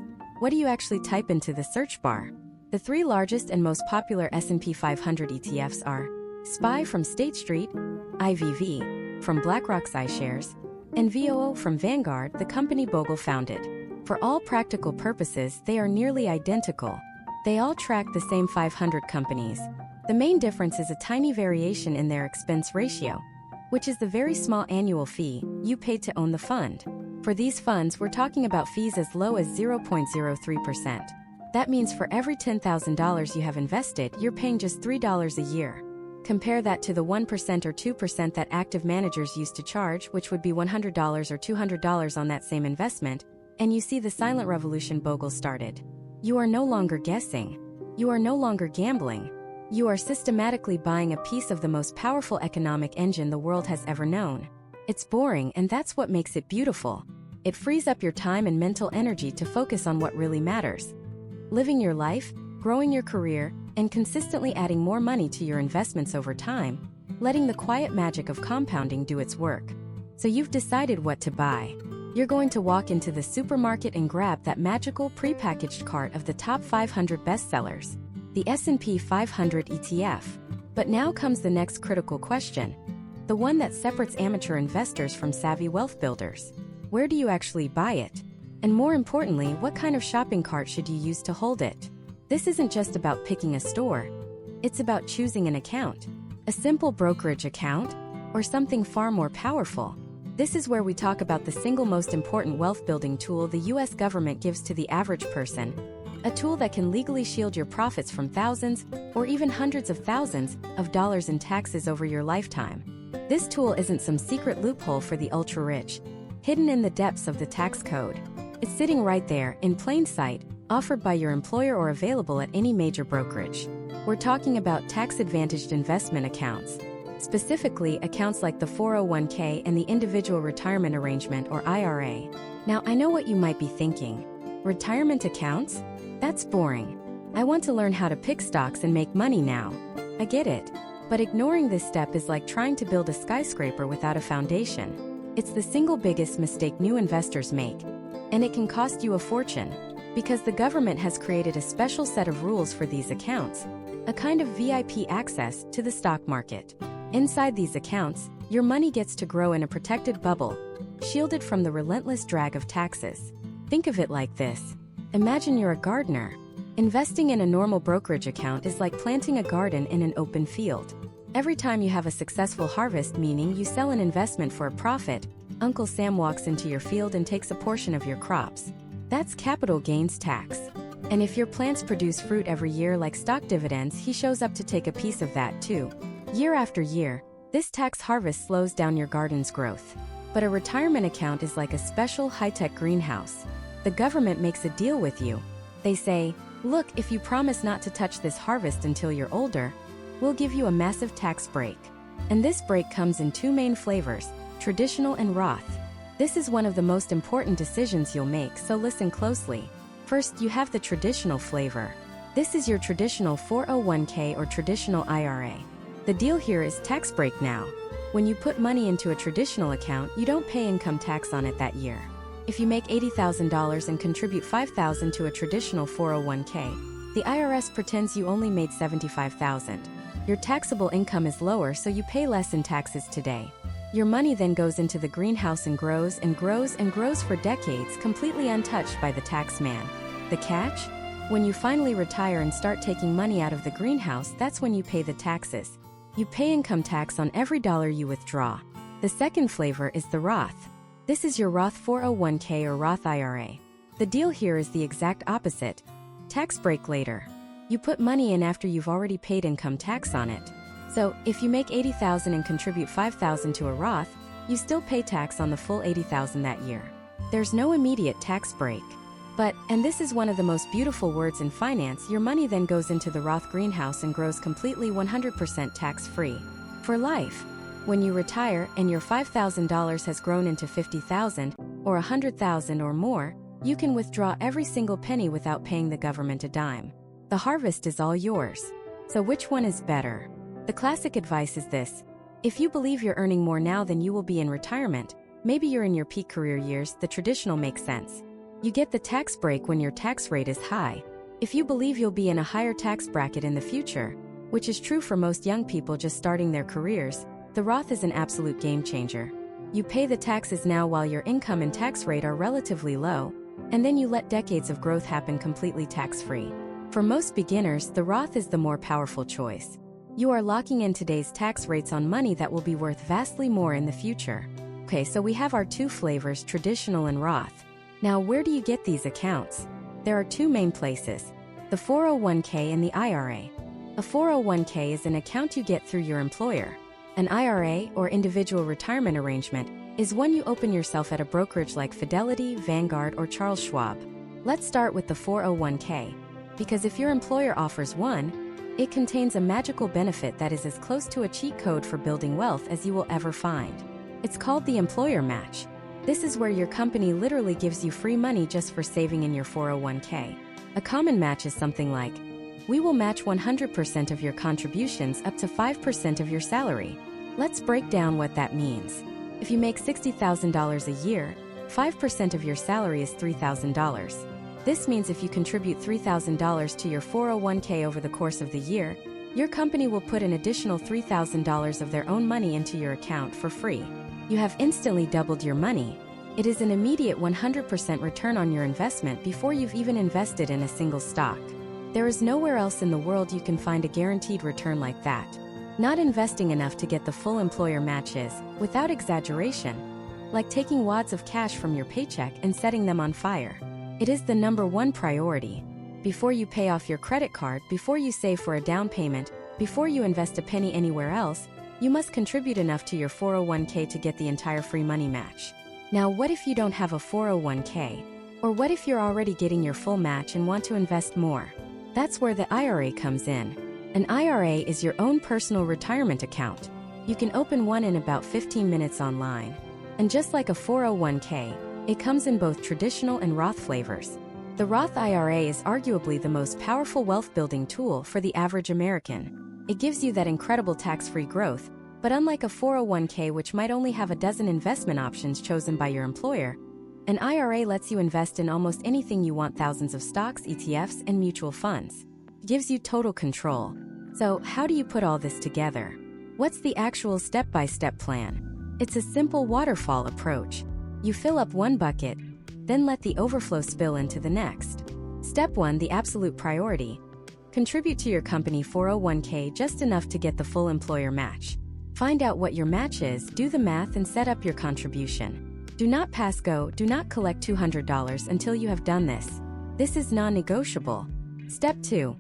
What do you actually type into the search bar? The 3 largest and most popular S&P 500 ETFs are SPY from State Street, IVV from BlackRock's iShares, and VOO from Vanguard, the company Bogle founded. For all practical purposes, they are nearly identical. They all track the same 500 companies. The main difference is a tiny variation in their expense ratio, which is the very small annual fee you paid to own the fund. For these funds, we're talking about fees as low as 0.03%. That means for every $10,000 you have invested, you're paying just $3 a year. Compare that to the 1% or 2% that active managers used to charge, which would be $100 or $200 on that same investment, and you see the silent revolution Bogle started. You are no longer guessing. You are no longer gambling. You are systematically buying a piece of the most powerful economic engine the world has ever known. It's boring, and that's what makes it beautiful. It frees up your time and mental energy to focus on what really matters. Living your life, growing your career, and consistently adding more money to your investments over time, letting the quiet magic of compounding do its work. So you've decided what to buy. You're going to walk into the supermarket and grab that magical prepackaged cart of the top 500 bestsellers, the S&P 500 ETF. But now comes the next critical question, the one that separates amateur investors from savvy wealth builders. Where do you actually buy it? And more importantly, what kind of shopping cart should you use to hold it? This isn't just about picking a store. It's about choosing an account. A simple brokerage account, or something far more powerful. This is where we talk about the single most important wealth-building tool the US government gives to the average person. A tool that can legally shield your profits from thousands, or even hundreds of thousands, of dollars in taxes over your lifetime. This tool isn't some secret loophole for the ultra-rich, hidden in the depths of the tax code. It's sitting right there, in plain sight, offered by your employer or available at any major brokerage. We're talking about tax-advantaged investment accounts. Specifically, accounts like the 401k and the Individual Retirement Arrangement or IRA. Now, I know what you might be thinking. Retirement accounts? That's boring. I want to learn how to pick stocks and make money now. I get it. But ignoring this step is like trying to build a skyscraper without a foundation. It's the single biggest mistake new investors make. And it can cost you a fortune. Because the government has created a special set of rules for these accounts, a kind of VIP access to the stock market. Inside these accounts, your money gets to grow in a protected bubble, shielded from the relentless drag of taxes. Think of it like this. Imagine you're a gardener. Investing in a normal brokerage account is like planting a garden in an open field. Every time you have a successful harvest, meaning you sell an investment for a profit, Uncle Sam walks into your field and takes a portion of your crops. That's capital gains tax. And if your plants produce fruit every year like stock dividends, he shows up to take a piece of that too. Year after year, this tax harvest slows down your garden's growth. But a retirement account is like a special high-tech greenhouse. The government makes a deal with you. They say, look, if you promise not to touch this harvest until you're older, we'll give you a massive tax break. And this break comes in two main flavors, traditional and Roth. This is one of the most important decisions you'll make, so listen closely. First, you have the traditional flavor. This is your traditional 401k or traditional IRA. The deal here is tax break now. When you put money into a traditional account, you don't pay income tax on it that year. If you make $80,000 and contribute $5,000 to a traditional 401k, the IRS pretends you only made $75,000. Your taxable income is lower, so you pay less in taxes today. Your money then goes into the greenhouse and grows and grows and grows for decades, completely untouched by the tax man. The catch? When you finally retire and start taking money out of the greenhouse, that's when you pay the taxes. You pay income tax on every dollar you withdraw. The second flavor is the Roth. This is your Roth 401k or Roth IRA. The deal here is the exact opposite. Tax break later. You put money in after you've already paid income tax on it. So, if you make $80,000 and contribute $5,000 to a Roth, you still pay tax on the full $80,000 that year. There's no immediate tax break. But, and this is one of the most beautiful words in finance, your money then goes into the Roth greenhouse and grows completely 100% tax-free. For life. When you retire and your $5,000 has grown into $50,000 or $100,000 or more, you can withdraw every single penny without paying the government a dime. The harvest is all yours. So which one is better? The classic advice is this. If you believe you're earning more now than you will be in retirement, maybe you're in your peak career years, the traditional makes sense. You get the tax break when your tax rate is high. If you believe you'll be in a higher tax bracket in the future, which is true for most young people just starting their careers, the Roth is an absolute game changer. You pay the taxes now while your income and tax rate are relatively low, and then you let decades of growth happen completely tax-free. For most beginners, the Roth is the more powerful choice. You are locking in today's tax rates on money that will be worth vastly more in the future. Okay, so we have our two flavors, traditional and Roth. Now, where do you get these accounts? There are two main places, the 401k and the IRA. A 401k is an account you get through your employer. An IRA, or individual retirement arrangement, is one you open yourself at a brokerage like Fidelity, Vanguard, or Charles Schwab. Let's start with the 401k, because if your employer offers one, it contains a magical benefit that is as close to a cheat code for building wealth as you will ever find. It's called the employer match. This is where your company literally gives you free money just for saving in your 401k. A common match is something like, we will match 100% of your contributions up to 5% of your salary. Let's break down what that means. If you make $60,000 a year, 5% of your salary is $3,000. This means if you contribute $3,000 to your 401k over the course of the year, your company will put an additional $3,000 of their own money into your account for free. You have instantly doubled your money. It is an immediate 100% return on your investment before you've even invested in a single stock. There is nowhere else in the world you can find a guaranteed return like that. Not investing enough to get the full employer match is, without exaggeration, like taking wads of cash from your paycheck and setting them on fire. It is the number one priority. Before you pay off your credit card, before you save for a down payment, before you invest a penny anywhere else, you must contribute enough to your 401k to get the entire free money match. Now, what if you don't have a 401k? Or what if you're already getting your full match and want to invest more? That's where the IRA comes in. An IRA is your own personal retirement account. You can open one in about 15 minutes online. And just like a 401k, it comes in both traditional and Roth flavors. The Roth IRA is arguably the most powerful wealth-building tool for the average American. It gives you that incredible tax-free growth, but unlike a 401k which might only have a dozen investment options chosen by your employer, an IRA lets you invest in almost anything you want: thousands of stocks, ETFs, and mutual funds. It gives you total control. So, how do you put all this together? What's the actual step-by-step plan? It's a simple waterfall approach. You fill up one bucket, then let the overflow spill into the next. Step 1, the absolute priority. Contribute to your company 401k just enough to get the full employer match. Find out what your match is, do the math, and set up your contribution. Do not pass go, do not collect $200 until you have done this. This is non-negotiable. Step 2.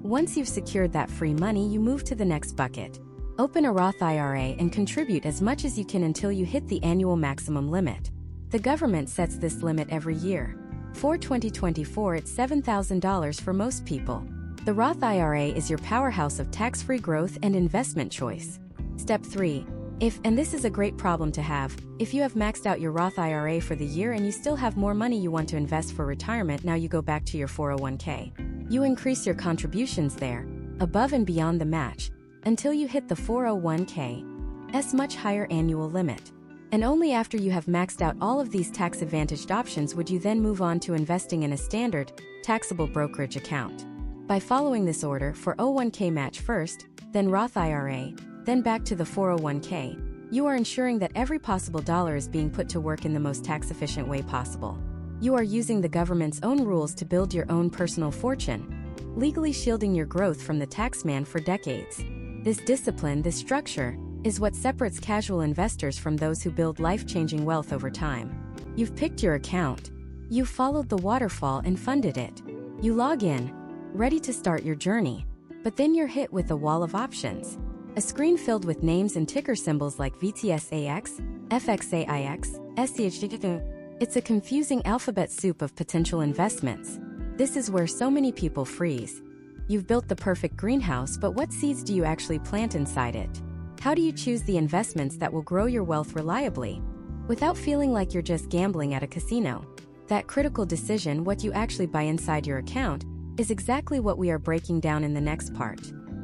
Once you've secured that free money, you move to the next bucket. Open a Roth IRA and contribute as much as you can until you hit the annual maximum limit. The government sets this limit every year. For 2024, it's $7,000 for most people. The Roth IRA is your powerhouse of tax-free growth and investment choice. Step 3. If, and this is a great problem to have, if you have maxed out your Roth IRA for the year and you still have more money you want to invest for retirement, now you go back to your 401k. You increase your contributions there, above and beyond the match, until you hit the 401k's much higher annual limit. And only after you have maxed out all of these tax-advantaged options would you then move on to investing in a standard, taxable brokerage account. By following this order, 401k match first, then Roth IRA, then back to the 401k, you are ensuring that every possible dollar is being put to work in the most tax-efficient way possible. You are using the government's own rules to build your own personal fortune, legally shielding your growth from the taxman for decades. This discipline, this structure, is what separates casual investors from those who build life-changing wealth over time. You've picked your account. You've followed the waterfall and funded it. You log in, ready to start your journey. But then you're hit with a wall of options. A screen filled with names and ticker symbols like VTSAX, FXAIX, SCHD. It's a confusing alphabet soup of potential investments. This is where so many people freeze. You've built the perfect greenhouse, but what seeds do you actually plant inside it? How do you choose the investments that will grow your wealth reliably, without feeling like you're just gambling at a casino? That critical decision, what you actually buy inside your account, is exactly what we are breaking down in the next part.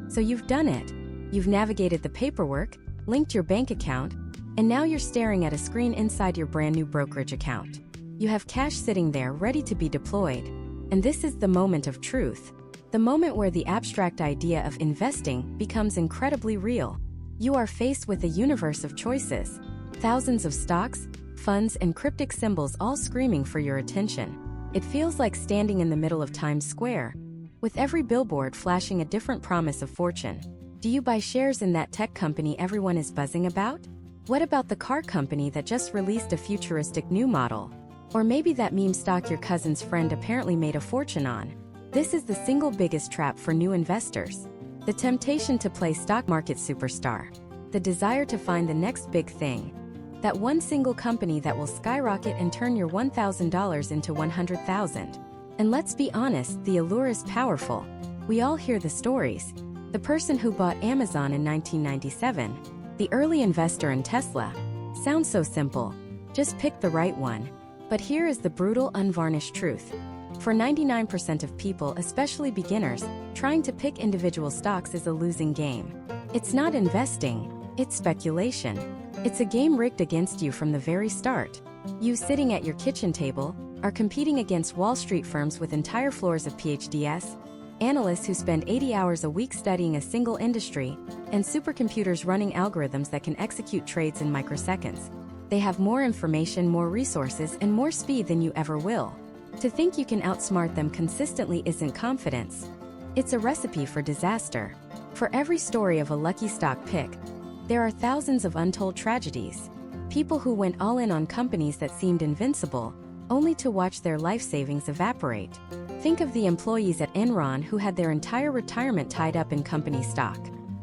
So you've done it. You've navigated the paperwork, linked your bank account, and now you're staring at a screen inside your brand new brokerage account. You have cash sitting there ready to be deployed. And this is the moment of truth. The moment where the abstract idea of investing becomes incredibly real. You are faced with a universe of choices. Thousands of stocks, funds, and cryptic symbols all screaming for your attention. It feels like standing in the middle of Times Square, with every billboard flashing a different promise of fortune. Do you buy shares in that tech company everyone is buzzing about? What about the car company that just released a futuristic new model? Or maybe that meme stock your cousin's friend apparently made a fortune on? This is the single biggest trap for new investors. The temptation to play stock market superstar. The desire to find the next big thing. That one single company that will skyrocket and turn your $1,000 into $100,000. And let's be honest, the allure is powerful. We all hear the stories. The person who bought Amazon in 1997, the early investor in Tesla. Sounds so simple. Just pick the right one. But here is the brutal, unvarnished truth. For 99% of people, especially beginners, trying to pick individual stocks is a losing game. It's not investing, it's speculation. It's a game rigged against you from the very start. You sitting at your kitchen table are competing against Wall Street firms with entire floors of PhDs, analysts who spend 80 hours a week studying a single industry, and supercomputers running algorithms that can execute trades in microseconds. They have more information, more resources, and more speed than you ever will. To think you can outsmart them consistently isn't confidence. It's a recipe for disaster. For every story of a lucky stock pick, there are thousands of untold tragedies. People who went all in on companies that seemed invincible, only to watch their life savings evaporate. Think of the employees at Enron who had their entire retirement tied up in company stock.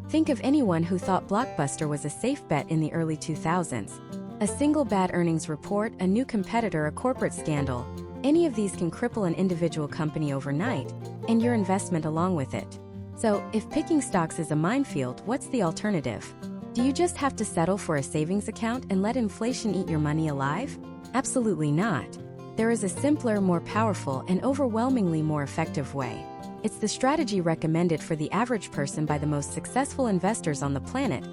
Think of anyone who thought Blockbuster was a safe bet in the early 2000s. A single bad earnings report, a new competitor, a corporate scandal. Any of these can cripple an individual company overnight, and your investment along with it. So, if picking stocks is a minefield, what's the alternative? Do you just have to settle for a savings account and let inflation eat your money alive? Absolutely not. There is a simpler, more powerful, and overwhelmingly more effective way. It's the strategy recommended for the average person by the most successful investors on the planet,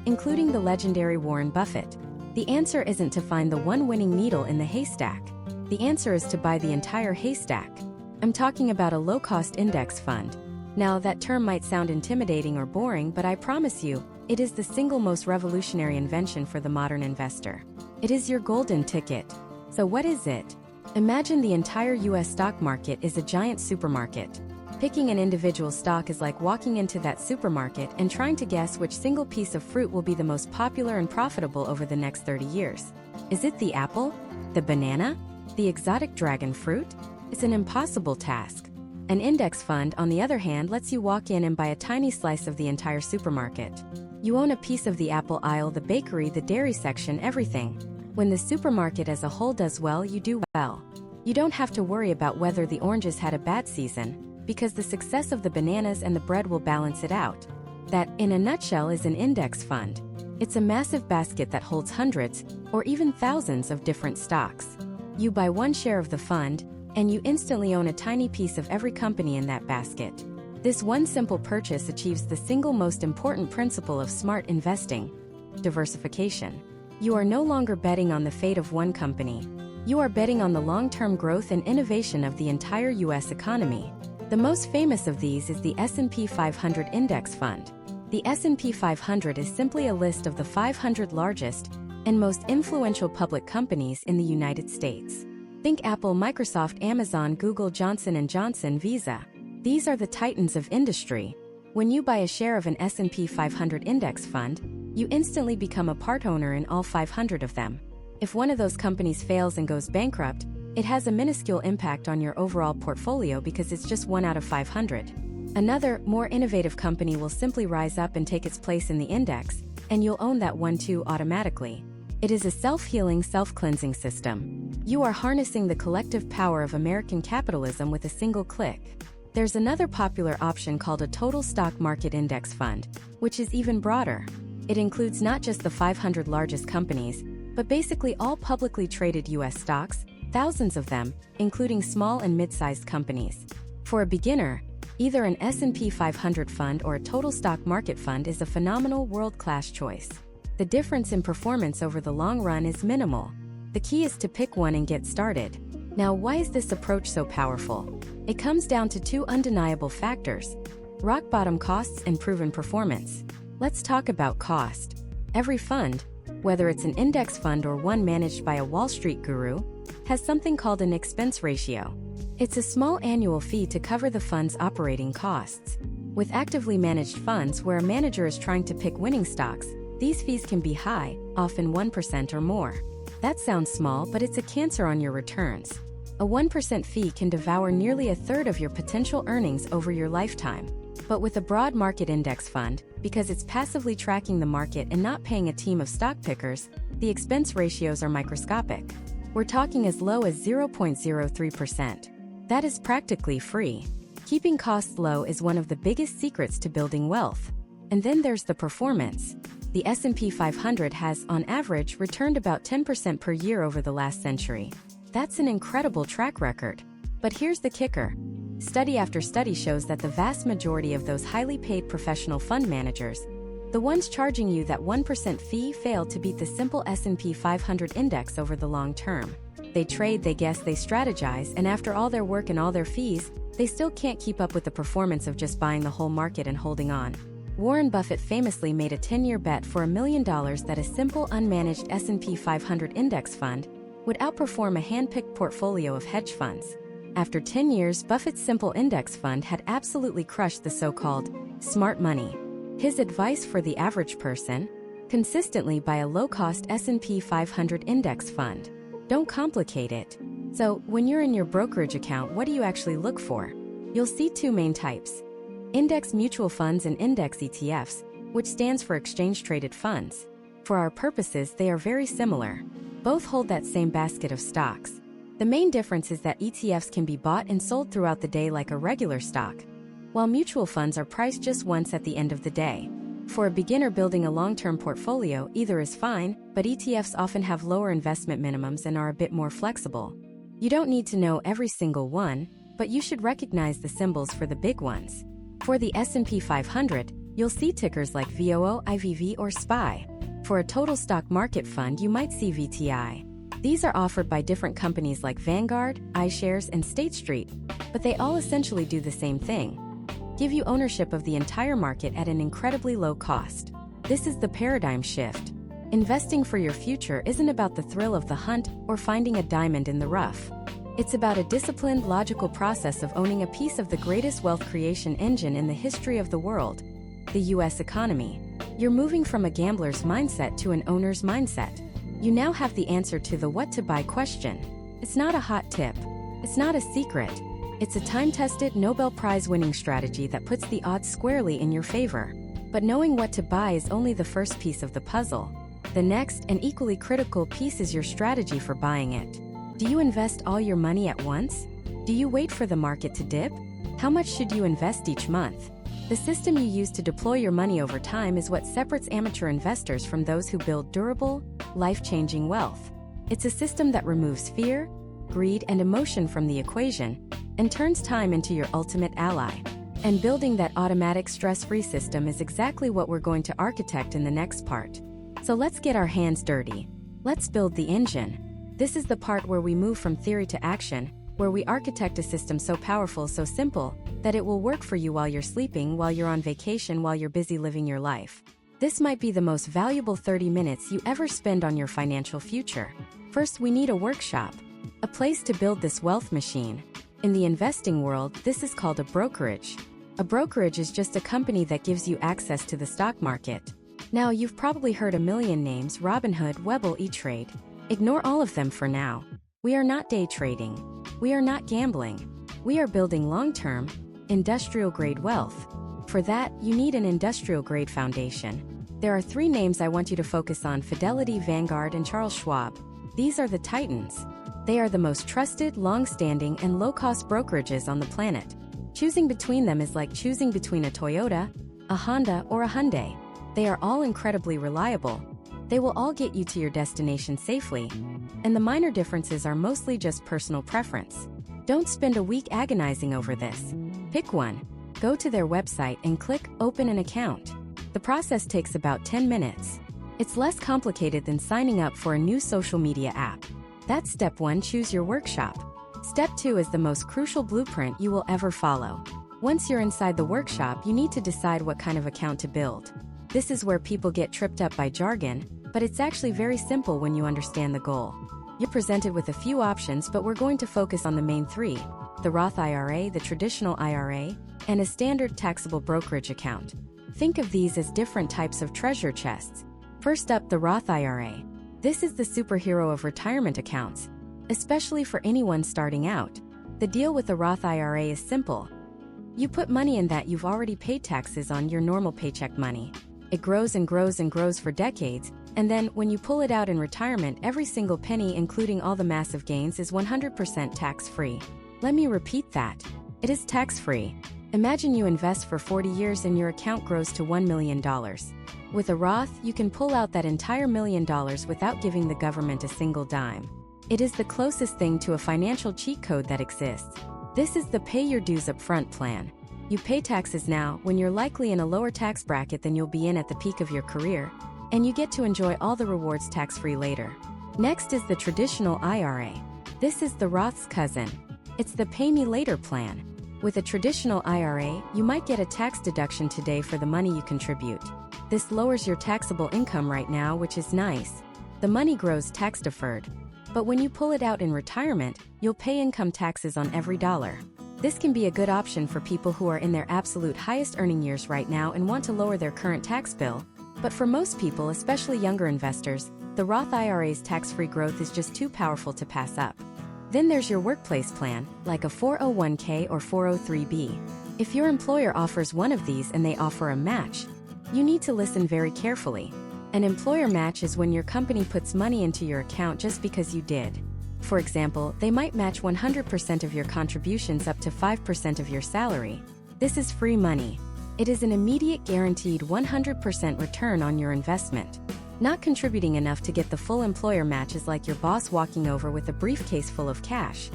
including the legendary Warren Buffett. The answer isn't to find the one winning needle in the haystack. The answer is to buy the entire haystack. I'm talking about a low-cost index fund. Now, that term might sound intimidating or boring, but I promise you, it is the single most revolutionary invention for the modern investor. It is your golden ticket. So what is it? Imagine the entire US stock market is a giant supermarket. Picking an individual stock is like walking into that supermarket and trying to guess which single piece of fruit will be the most popular and profitable over the next 30 years. Is it the apple? The banana? The exotic dragon fruit? It's an impossible task. An index fund, on the other hand, lets you walk in and buy a tiny slice of the entire supermarket. You own a piece of the apple aisle, the bakery, the dairy section, everything. When the supermarket as a whole does well, you do well. You don't have to worry about whether the oranges had a bad season, because the success of the bananas and the bread will balance it out. That, in a nutshell, is an index fund. It's a massive basket that holds hundreds, or even thousands of different stocks. You buy one share of the fund, and you instantly own a tiny piece of every company in that basket. This one simple purchase achieves the single most important principle of smart investing: diversification. You are no longer betting on the fate of one company. You are betting on the long-term growth and innovation of the entire US economy. The most famous of these is the S&P 500 Index Fund. The S&P 500 is simply a list of the 500 largest and most influential public companies in the United States. Think Apple, Microsoft, Amazon, Google, Johnson & Johnson, Visa. These are the titans of industry. When you buy a share of an S&P 500 index fund, you instantly become a part owner in all 500 of them. If one of those companies fails and goes bankrupt, it has a minuscule impact on your overall portfolio because it's just 1 out of 500. Another, more innovative company will simply rise up and take its place in the index, and you'll own that one too automatically. It is a self-healing, self-cleansing system. You are harnessing the collective power of American capitalism with a single click. There's another popular option called a total stock market index fund, which is even broader. It includes not just the 500 largest companies, but basically all publicly traded US stocks, thousands of them, including small and mid-sized companies. For a beginner, either an S&P 500 fund or a total stock market fund is a phenomenal world-class choice. The difference in performance over the long run is minimal. The key is to pick one and get started. Now, why is this approach so powerful? It comes down to two undeniable factors: rock bottom costs and proven performance. Let's talk about cost. Every fund, whether it's an index fund or one managed by a Wall Street guru, has something called an expense ratio. It's a small annual fee to cover the fund's operating costs. With actively managed funds where a manager is trying to pick winning stocks, these fees can be high, often 1% or more. That sounds small, but it's a cancer on your returns. A 1% fee can devour nearly a third of your potential earnings over your lifetime. But with a broad market index fund, because it's passively tracking the market and not paying a team of stock pickers, the expense ratios are microscopic. We're talking as low as 0.03%. That is practically free. Keeping costs low is one of the biggest secrets to building wealth. And then there's the performance. The S&P 500 has, on average, returned about 10% per year over the last century. That's an incredible track record. But here's the kicker. Study after study shows that the vast majority of those highly paid professional fund managers, the ones charging you that 1% fee, fail to beat the simple S&P 500 index over the long term. They trade, they guess, they strategize, and after all their work and all their fees, they still can't keep up with the performance of just buying the whole market and holding on. Warren Buffett famously made a 10-year bet for $1 million that a simple unmanaged S&P 500 index fund would outperform a hand-picked portfolio of hedge funds. After 10 years, Buffett's simple index fund had absolutely crushed the so-called smart money. His advice for the average person? Consistently buy a low-cost S&P 500 index fund. Don't complicate it. So, when you're in your brokerage account, what do you actually look for? You'll see two main types: index mutual funds and index ETFs, which stands for exchange-traded funds. For our purposes, they are very similar. Both hold that same basket of stocks. The main difference is that ETFs can be bought and sold throughout the day like a regular stock, while mutual funds are priced just once at the end of the day. For a beginner building a long-term portfolio, either is fine, but ETFs often have lower investment minimums and are a bit more flexible. You don't need to know every single one, but you should recognize the symbols for the big ones. For the S&P 500, you'll see tickers like VOO, IVV, or SPY. For a total stock market fund, you might see VTI. These are offered by different companies like Vanguard, iShares, and State Street, but they all essentially do the same thing: give you ownership of the entire market at an incredibly low cost. This is the paradigm shift. Investing for your future isn't about the thrill of the hunt or finding a diamond in the rough. It's about a disciplined, logical process of owning a piece of the greatest wealth creation engine in the history of the world, the U.S. economy. You're moving from a gambler's mindset to an owner's mindset. You now have the answer to the what to buy question. It's not a hot tip. It's not a secret. It's a time-tested, Nobel Prize-winning strategy that puts the odds squarely in your favor. But knowing what to buy is only the first piece of the puzzle. The next, and equally critical piece, is your strategy for buying it. Do you invest all your money at once? Do you wait for the market to dip? How much should you invest each month? The system you use to deploy your money over time is what separates amateur investors from those who build durable, life-changing wealth. It's a system that removes fear, greed, and emotion from the equation, and turns time into your ultimate ally. And building that automatic, stress-free system is exactly what we're going to architect in the next part. So let's get our hands dirty. Let's build the engine. This is the part where we move from theory to action, where we architect a system so powerful, so simple, that it will work for you while you're sleeping, while you're on vacation, while you're busy living your life. This might be the most valuable 30 minutes you ever spend on your financial future. First, we need a workshop, a place to build this wealth machine. In the investing world, this is called a brokerage. A brokerage is just a company that gives you access to the stock market. Now, you've probably heard a million names: Robinhood, Webull, E-Trade. Ignore all of them for now. We are not day trading. We are not gambling. We are building long-term, industrial-grade wealth. For that, you need an industrial-grade foundation. There are three names I want you to focus on: Fidelity, Vanguard, and Charles Schwab. These are the titans. They are the most trusted, long-standing, and low-cost brokerages on the planet. Choosing between them is like choosing between a Toyota, a Honda, or a Hyundai. They are all incredibly reliable. They will all get you to your destination safely. And the minor differences are mostly just personal preference. Don't spend a week agonizing over this. Pick one. Go to their website and click Open an account. The process takes about 10 minutes. It's less complicated than signing up for a new social media app. That's step 1. Choose your workshop. Step 2 is the most crucial blueprint you will ever follow. Once you're inside the workshop, you need to decide what kind of account to build. This is where people get tripped up by jargon, but it's actually very simple when you understand the goal. You're presented with a few options, but we're going to focus on the main three: the Roth IRA, the traditional IRA, and a standard taxable brokerage account. Think of these as different types of treasure chests. First up, the Roth IRA. This is the superhero of retirement accounts, especially for anyone starting out. The deal with the Roth IRA is simple. You put money in that you've already paid taxes on your normal paycheck money. It grows and grows and grows for decades, and then, when you pull it out in retirement, every single penny, including all the massive gains, is 100% tax-free. Let me repeat that. It is tax-free. Imagine you invest for 40 years and your account grows to $1 million. With a Roth, you can pull out that entire $1 million without giving the government a single dime. It is the closest thing to a financial cheat code that exists. This is the pay your dues upfront plan. You pay taxes now, when you're likely in a lower tax bracket than you'll be in at the peak of your career, and you get to enjoy all the rewards tax-free later. Next is the traditional IRA. This is the Roth's cousin. It's the pay me later plan. With a traditional IRA, you might get a tax deduction today for the money you contribute. This lowers your taxable income right now, which is nice. The money grows tax-deferred. But when you pull it out in retirement, you'll pay income taxes on every dollar. This can be a good option for people who are in their absolute highest earning years right now and want to lower their current tax bill. But for most people, especially younger investors, the Roth IRA's tax-free growth is just too powerful to pass up. Then there's your workplace plan, like a 401k or 403b. If your employer offers one of these and they offer a match, you need to listen very carefully. An employer match is when your company puts money into your account just because you did. For example, they might match 100% of your contributions up to 5% of your salary. This is free money. It is an immediate guaranteed 100% return on your investment. Not contributing enough to get the full employer match is like your boss walking over with a briefcase full of cash,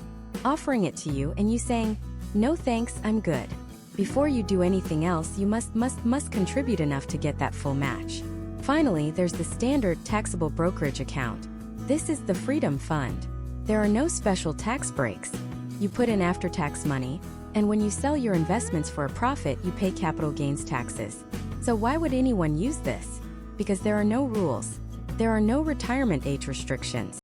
offering it to you and you saying, "No thanks, I'm good." Before you do anything else, you must contribute enough to get that full match. Finally, there's the standard taxable brokerage account. This is the Freedom Fund. There are no special tax breaks. You put in after-tax money, and when you sell your investments for a profit, you pay capital gains taxes. So why would anyone use this? Because there are no rules. There are no retirement age restrictions.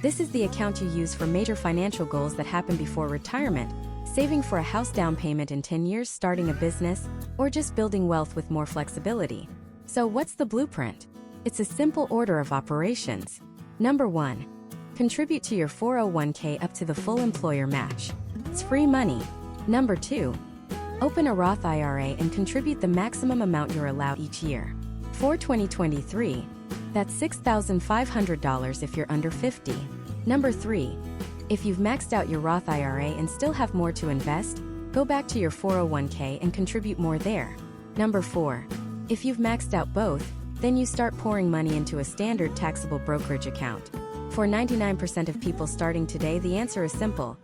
This is the account you use for major financial goals that happen before retirement, saving for a house down payment in 10 years, starting a business, or just building wealth with more flexibility. So what's the blueprint? It's a simple order of operations. Number 1. Contribute to your 401k up to the full employer match. It's free money. Number 2. Open a Roth IRA and contribute the maximum amount you're allowed each year. For 2023, that's $6,500 if you're under 50. Number 3. If you've maxed out your Roth IRA and still have more to invest, go back to your 401k and contribute more there. Number 4. If you've maxed out both, then you start pouring money into a standard taxable brokerage account. For 99% of people starting today, the answer is simple.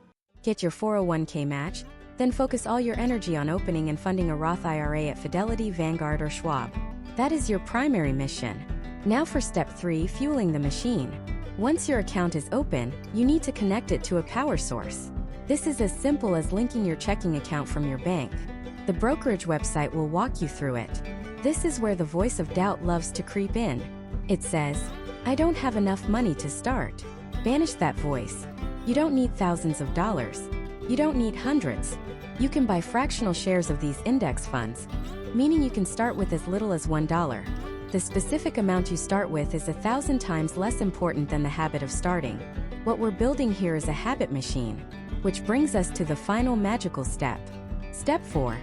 Get your 401k match, then focus all your energy on opening and funding a Roth IRA at Fidelity, Vanguard, or Schwab. That is your primary mission. Now for step 3, fueling the machine. Once your account is open, you need to connect it to a power source. This is as simple as linking your checking account from your bank. The brokerage website will walk you through it. This is where the voice of doubt loves to creep in. It says, "I don't have enough money to start." Banish that voice. You don't need thousands of dollars. You don't need hundreds. You can buy fractional shares of these index funds, meaning you can start with as little as $1. The specific amount you start with is 1,000 times less important than the habit of starting. What we're building here is a habit machine, which brings us to the final magical step. Step 4.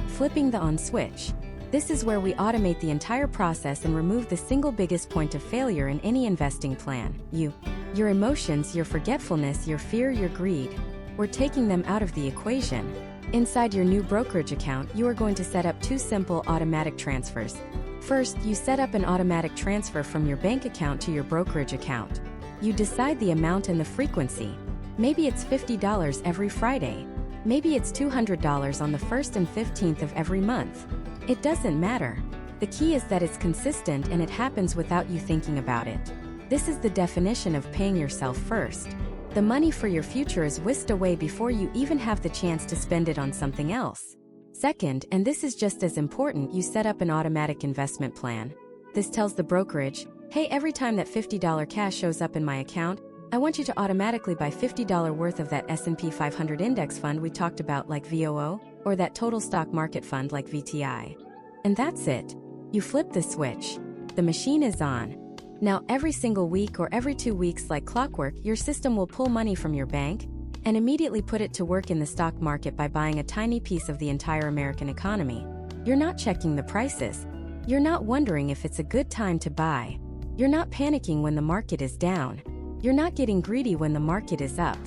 Flipping the on switch. This is where we automate the entire process and remove the single biggest point of failure in any investing plan. Your emotions, your forgetfulness, your fear, your greed. We're taking them out of the equation. Inside your new brokerage account, you are going to set up 2 simple automatic transfers. First, you set up an automatic transfer from your bank account to your brokerage account. You decide the amount and the frequency. Maybe it's $50 every Friday. Maybe it's $200 on the 1st and 15th of every month. It doesn't matter. The key is that it's consistent and it happens without you thinking about it. This is the definition of paying yourself first. The money for your future is whisked away before you even have the chance to spend it on something else. Second, and this is just as important, you set up an automatic investment plan. This tells the brokerage, "Hey, every time that $50 cash shows up in my account, I want you to automatically buy $50 worth of that S&P 500 index fund we talked about, like VOO, or that total stock market fund like VTI." And that's it. You flip the switch. The machine is on. Now every single week or every 2 weeks, like clockwork, your system will pull money from your bank, and immediately put it to work in the stock market by buying a tiny piece of the entire American economy. You're not checking the prices. You're not wondering if it's a good time to buy. You're not panicking when the market is down. You're not getting greedy when the market is up.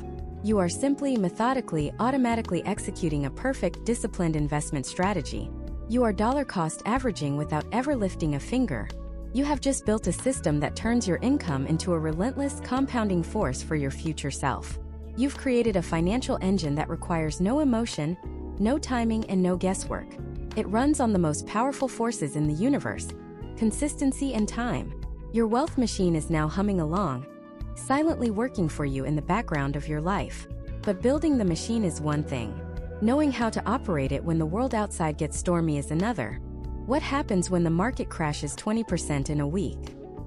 You are simply, methodically, automatically executing a perfect, disciplined investment strategy. You are dollar cost averaging without ever lifting a finger. You have just built a system that turns your income into a relentless, compounding force for your future self. You've created a financial engine that requires no emotion, no timing, and no guesswork. It runs on the most powerful forces in the universe: consistency and time. Your wealth machine is now humming along, silently working for you in the background of your life. But building the machine is one thing. Knowing how to operate it when the world outside gets stormy is another. What happens when the market crashes 20% in a week?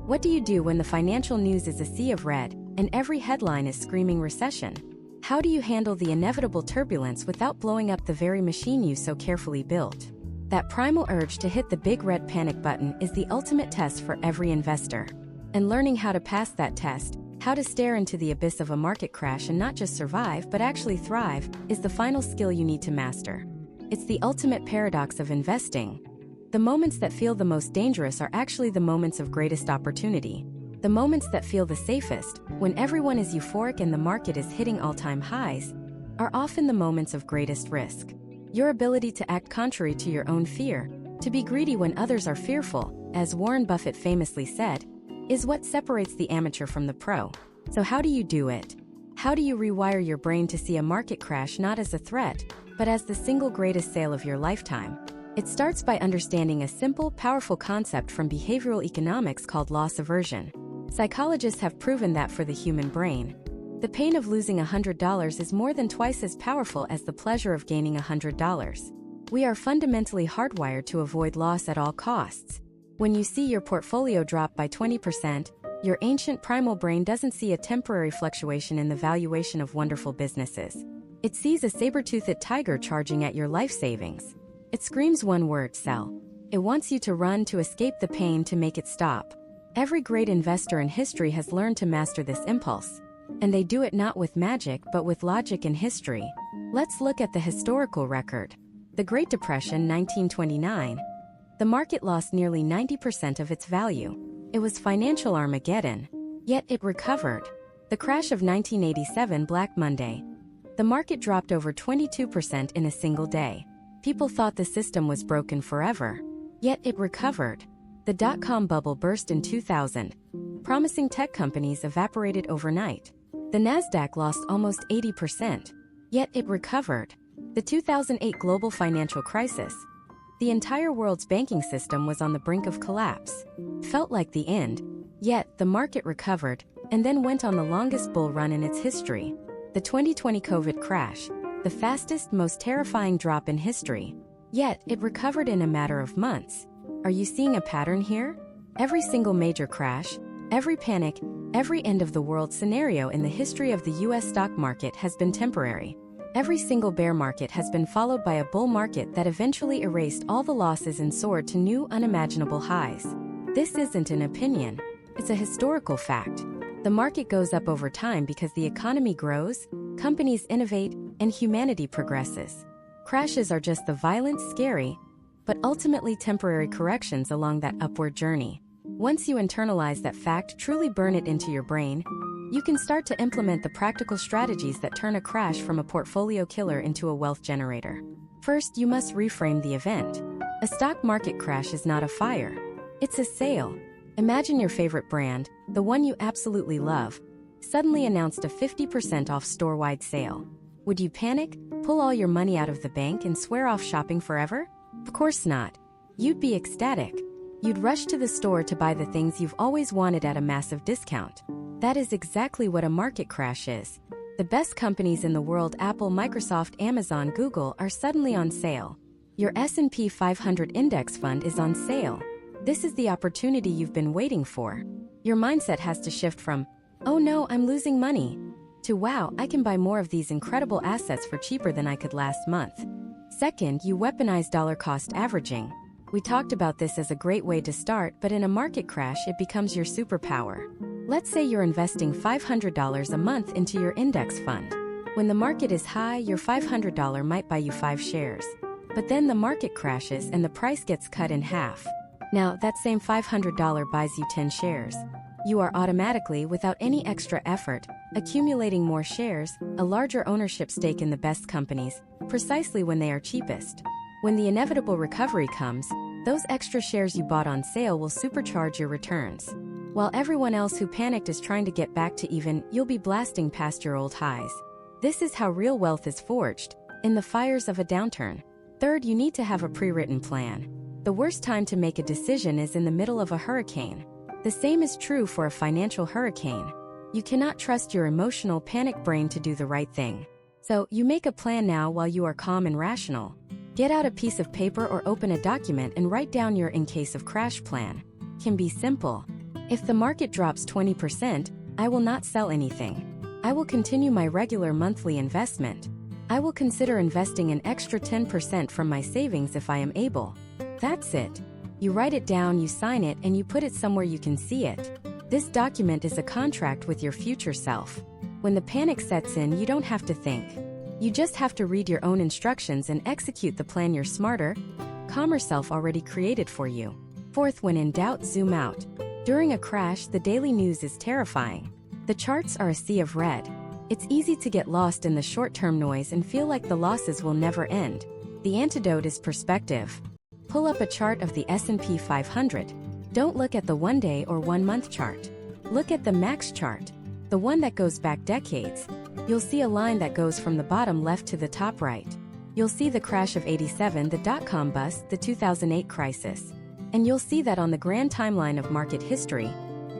What do you do when the financial news is a sea of red and every headline is screaming recession? How do you handle the inevitable turbulence without blowing up the very machine you so carefully built? That primal urge to hit the big red panic button is the ultimate test for every investor. And learning how to pass that test, how to stare into the abyss of a market crash and not just survive but actually thrive, is the final skill you need to master. It's the ultimate paradox of investing. The moments that feel the most dangerous are actually the moments of greatest opportunity. The moments that feel the safest, when everyone is euphoric and the market is hitting all-time highs, are often the moments of greatest risk. Your ability to act contrary to your own fear, to be greedy when others are fearful, as Warren Buffett famously said, is what separates the amateur from the pro. So how do you do it? How do you rewire your brain to see a market crash not as a threat, but as the single greatest sale of your lifetime? It starts by understanding a simple, powerful concept from behavioral economics called loss aversion. Psychologists have proven that for the human brain, the pain of losing $100 is more than twice as powerful as the pleasure of gaining $100. We are fundamentally hardwired to avoid loss at all costs. When you see your portfolio drop by 20%, your ancient primal brain doesn't see a temporary fluctuation in the valuation of wonderful businesses. It sees a saber-toothed tiger charging at your life savings. It screams one word: sell. It wants you to run, to escape the pain, to make it stop. Every great investor in history has learned to master this impulse. And they do it not with magic but with logic and history. Let's look at the historical record. The Great Depression, 1929. The market lost nearly 90% of its value. It was financial Armageddon. Yet it recovered. The crash of 1987, Black Monday. The market dropped over 22% in a single day. People thought the system was broken forever. Yet it recovered. The dot-com bubble burst in 2000. Promising tech companies evaporated overnight. The Nasdaq lost almost 80%. Yet it recovered. The 2008 global financial crisis. The entire world's banking system was on the brink of collapse. Felt like the end. Yet the market recovered, and then went on the longest bull run in its history. The 2020 COVID crash. The fastest, most terrifying drop in history. Yet it recovered in a matter of months. Are you seeing a pattern here? Every single major crash, every panic, every end-of-the-world scenario in the history of the US stock market has been temporary. Every single bear market has been followed by a bull market that eventually erased all the losses and soared to new, unimaginable highs. This isn't an opinion. It's a historical fact. The market goes up over time because the economy grows, companies innovate, and humanity progresses. Crashes are just the violent, scary, but ultimately temporary corrections along that upward journey. Once you internalize that fact, truly burn it into your brain, you can start to implement the practical strategies that turn a crash from a portfolio killer into a wealth generator. First, you must reframe the event. A stock market crash is not a fire. It's a sale. Imagine your favorite brand, the one you absolutely love, suddenly announced a 50% off store-wide sale. Would you panic, pull all your money out of the bank, and swear off shopping forever? Of course not. You'd be ecstatic. You'd rush to the store to buy the things you've always wanted at a massive discount. That is exactly what a market crash is. The best companies in the world, Apple, Microsoft, Amazon, Google, are suddenly on sale. Your S&P 500 index fund is on sale. This is the opportunity you've been waiting for. Your mindset has to shift from, "Oh no, I'm losing money," to, "Wow, I can buy more of these incredible assets for cheaper than I could last month." Second, you weaponize dollar cost averaging. We talked about this as a great way to start, but in a market crash, it becomes your superpower. Let's say you're investing $500 a month into your index fund. When the market is high, your $500 might buy you 5 shares. But then the market crashes and the price gets cut in half. Now, that same $500 buys you 10 shares. You are automatically, without any extra effort, accumulating more shares, a larger ownership stake in the best companies, precisely when they are cheapest. When the inevitable recovery comes, those extra shares you bought on sale will supercharge your returns. While everyone else who panicked is trying to get back to even, you'll be blasting past your old highs. This is how real wealth is forged, in the fires of a downturn. Third, you need to have a pre-written plan. The worst time to make a decision is in the middle of a hurricane. The same is true for a financial hurricane. You cannot trust your emotional panic brain to do the right thing. So, you make a plan now while you are calm and rational. Get out a piece of paper or open a document and write down your in case of crash plan. Can be simple. If the market drops 20%, I will not sell anything. I will continue my regular monthly investment. I will consider investing an extra 10% from my savings if I am able. That's it. You write it down, you sign it, and you put it somewhere you can see it. This document is a contract with your future self. When the panic sets in, you don't have to think. You just have to read your own instructions and execute the plan your smarter, calmer self already created for you. Fourth, when in doubt, zoom out. During a crash, the daily news is terrifying. The charts are a sea of red. It's easy to get lost in the short-term noise and feel like the losses will never end. The antidote is perspective. Pull up a chart of the S&P 500. Don't look at the one-day or one-month chart. Look at the max chart, the one that goes back decades. You'll see a line that goes from the bottom left to the top right. You'll see the crash of '87, the dot-com bust, the 2008 crisis. And you'll see that on the grand timeline of market history,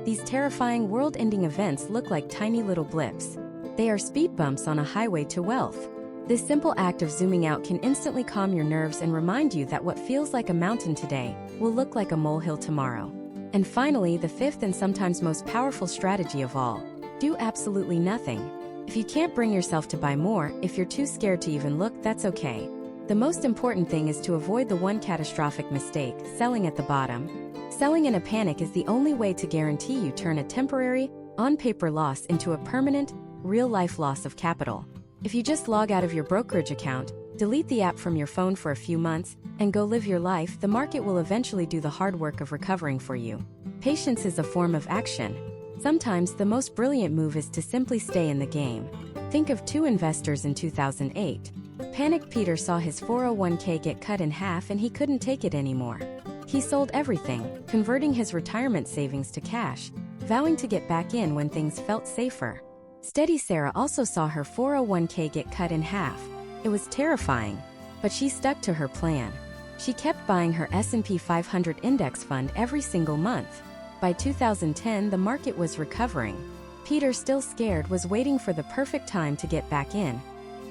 these terrifying world-ending events look like tiny little blips. They are speed bumps on a highway to wealth. This simple act of zooming out can instantly calm your nerves and remind you that what feels like a mountain today will look like a molehill tomorrow. And finally, the fifth and sometimes most powerful strategy of all: do absolutely nothing. If you can't bring yourself to buy more, if you're too scared to even look, that's okay. The most important thing is to avoid the one catastrophic mistake, selling at the bottom. Selling in a panic is the only way to guarantee you turn a temporary, on-paper loss into a permanent, real-life loss of capital. If you just log out of your brokerage account, delete the app from your phone for a few months, and go live your life, the market will eventually do the hard work of recovering for you. Patience is a form of action. Sometimes the most brilliant move is to simply stay in the game. Think of 2 investors in 2008. Panicked Peter saw his 401k get cut in half and he couldn't take it anymore. He sold everything, converting his retirement savings to cash, vowing to get back in when things felt safer. Steady Sarah also saw her 401k get cut in half. It was terrifying, but she stuck to her plan. She kept buying her S&P 500 index fund every single month. By 2010, the market was recovering. Peter, still scared, was waiting for the perfect time to get back in.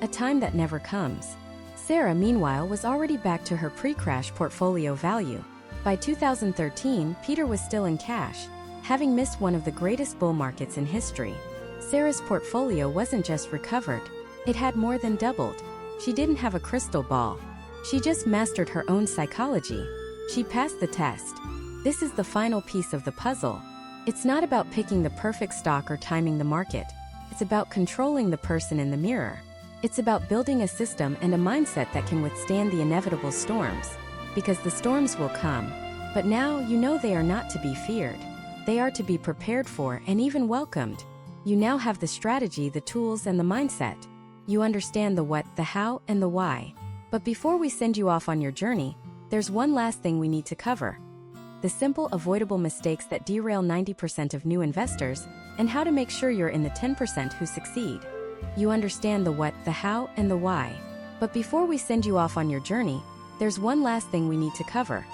A time that never comes. Sarah, meanwhile, was already back to her pre-crash portfolio value. By 2013, Peter was still in cash, having missed one of the greatest bull markets in history. Sarah's portfolio wasn't just recovered, it had more than doubled. She didn't have a crystal ball. She just mastered her own psychology. She passed the test. This is the final piece of the puzzle. It's not about picking the perfect stock or timing the market. It's about controlling the person in the mirror. It's about building a system and a mindset that can withstand the inevitable storms. Because the storms will come. But now you know they are not to be feared. They are to be prepared for and even welcomed. You now have the strategy, the tools, and the mindset. You understand the what, the how, and the why. But before we send you off on your journey, there's one last thing we need to cover. The simple, avoidable mistakes that derail 90% of new investors, and how to make sure you're in the 10% who succeed. You understand the what, the how, and the why. But before we send you off on your journey, there's one last thing we need to cover.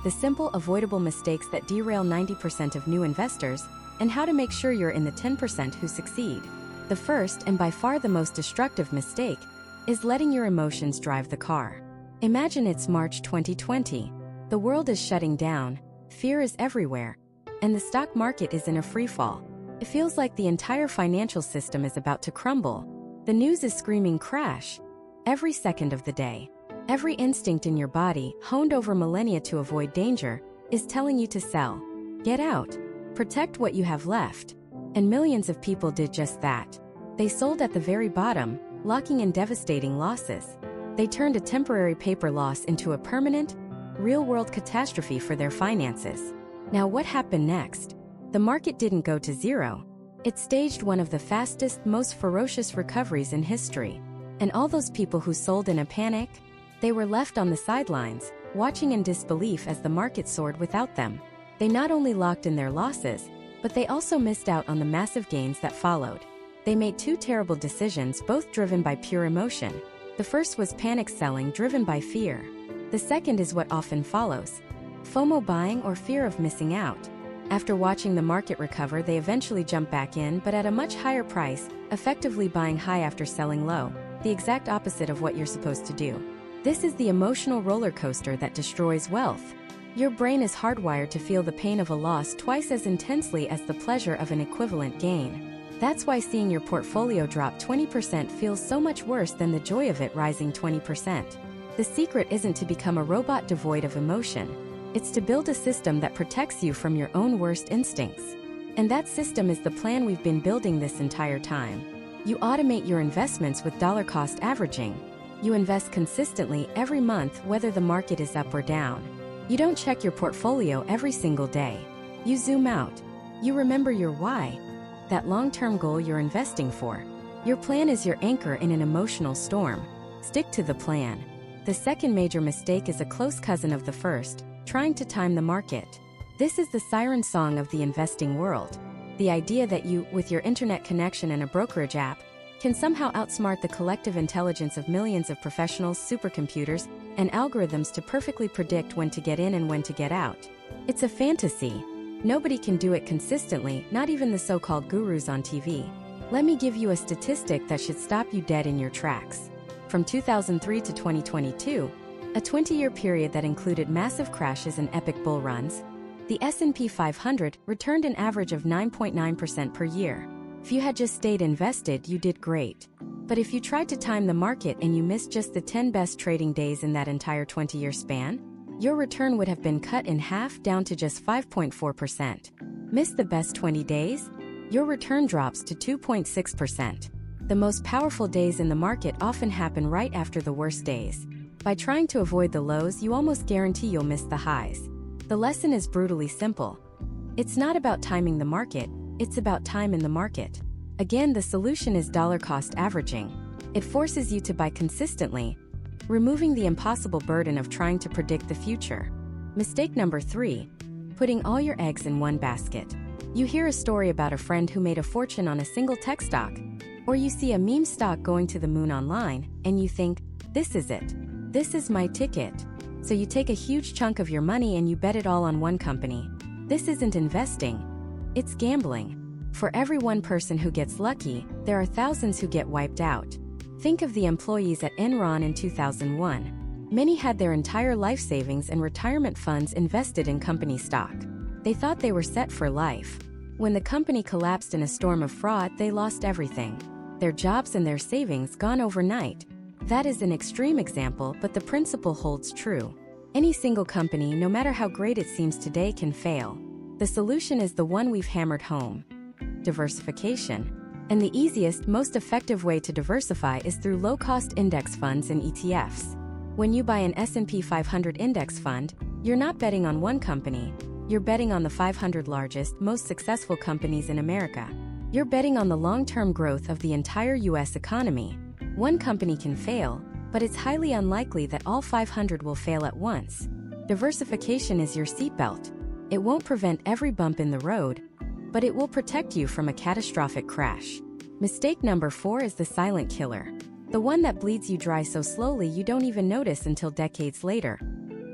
The simple, avoidable mistakes that derail 90% of new investors, and how to make sure you're in the 10% who succeed. The first, and by far the most destructive mistake, is letting your emotions drive the car. Imagine it's March 2020. The world is shutting down, fear is everywhere, and the stock market is in a freefall. It feels like the entire financial system is about to crumble. The news is screaming crash every second of the day. Every instinct in your body, honed over millennia to avoid danger, is telling you to sell. Get out. Protect what you have left. And millions of people did just that. They sold at the very bottom, locking in devastating losses. They turned a temporary paper loss into a permanent, real-world catastrophe for their finances. Now what happened next? The market didn't go to zero. It staged one of the fastest, most ferocious recoveries in history. And all those people who sold in a panic, they were left on the sidelines, watching in disbelief as the market soared without them. They not only locked in their losses, but they also missed out on the massive gains that followed. They made two terrible decisions, both driven by pure emotion. The first was panic selling driven by fear. The second is what often follows: FOMO buying, or fear of missing out. After watching the market recover, they eventually jump back in, but at a much higher price, effectively buying high after selling low, the exact opposite of what you're supposed to do. This is the emotional roller coaster that destroys wealth. Your brain is hardwired to feel the pain of a loss twice as intensely as the pleasure of an equivalent gain. That's why seeing your portfolio drop 20% feels so much worse than the joy of it rising 20%. The secret isn't to become a robot devoid of emotion. It's to build a system that protects you from your own worst instincts. And that system is the plan we've been building this entire time. You automate your investments with dollar cost averaging. You invest consistently every month, whether the market is up or down. You don't check your portfolio every single day. You zoom out. You remember your why, that long-term goal you're investing for. Your plan is your anchor in an emotional storm. Stick to the plan. The second major mistake is a close cousin of the first: trying to time the market. This is the siren song of the investing world. The idea that you, with your internet connection and a brokerage app, can somehow outsmart the collective intelligence of millions of professionals, supercomputers, and algorithms to perfectly predict when to get in and when to get out. It's a fantasy. Nobody can do it consistently, not even the so-called gurus on TV. Let me give you a statistic that should stop you dead in your tracks. From 2003 to 2022, a 20-year period that included massive crashes and epic bull runs, the S&P 500 returned an average of 9.9% per year. If you had just stayed invested, you did great. But if you tried to time the market and you missed just the 10 best trading days in that entire 20-year span, your return would have been cut in half, down to just 5.4%. Miss the best 20 days? Your return drops to 2.6%. The most powerful days in the market often happen right after the worst days. By trying to avoid the lows, you almost guarantee you'll miss the highs. The lesson is brutally simple. It's not about timing the market, it's about time in the market. Again, the solution is dollar cost averaging. It forces you to buy consistently, removing the impossible burden of trying to predict the future. Mistake number 3: putting all your eggs in one basket. You hear a story about a friend who made a fortune on a single tech stock, or you see a meme stock going to the moon online, and you think, this is it. This is my ticket. So you take a huge chunk of your money and you bet it all on one company. This isn't investing. It's gambling. For every one person who gets lucky, there are thousands who get wiped out. Think of the employees at Enron in 2001. Many had their entire life savings and retirement funds invested in company stock. They thought they were set for life. When the company collapsed in a storm of fraud, they lost everything. Their jobs and their savings gone overnight. That is an extreme example, but the principle holds true. Any single company, no matter how great it seems today, can fail. The solution is the one we've hammered home: diversification. And the easiest, most effective way to diversify is through low-cost index funds and ETFs. When you buy an S&P 500 index fund, you're not betting on one company, you're betting on the 500 largest, most successful companies in America. You're betting on the long-term growth of the entire U.S. economy. One company can fail, but it's highly unlikely that all 500 will fail at once. Diversification is your seatbelt. It won't prevent every bump in the road, but it will protect you from a catastrophic crash. Mistake number 4 is the silent killer. The one that bleeds you dry so slowly you don't even notice until decades later.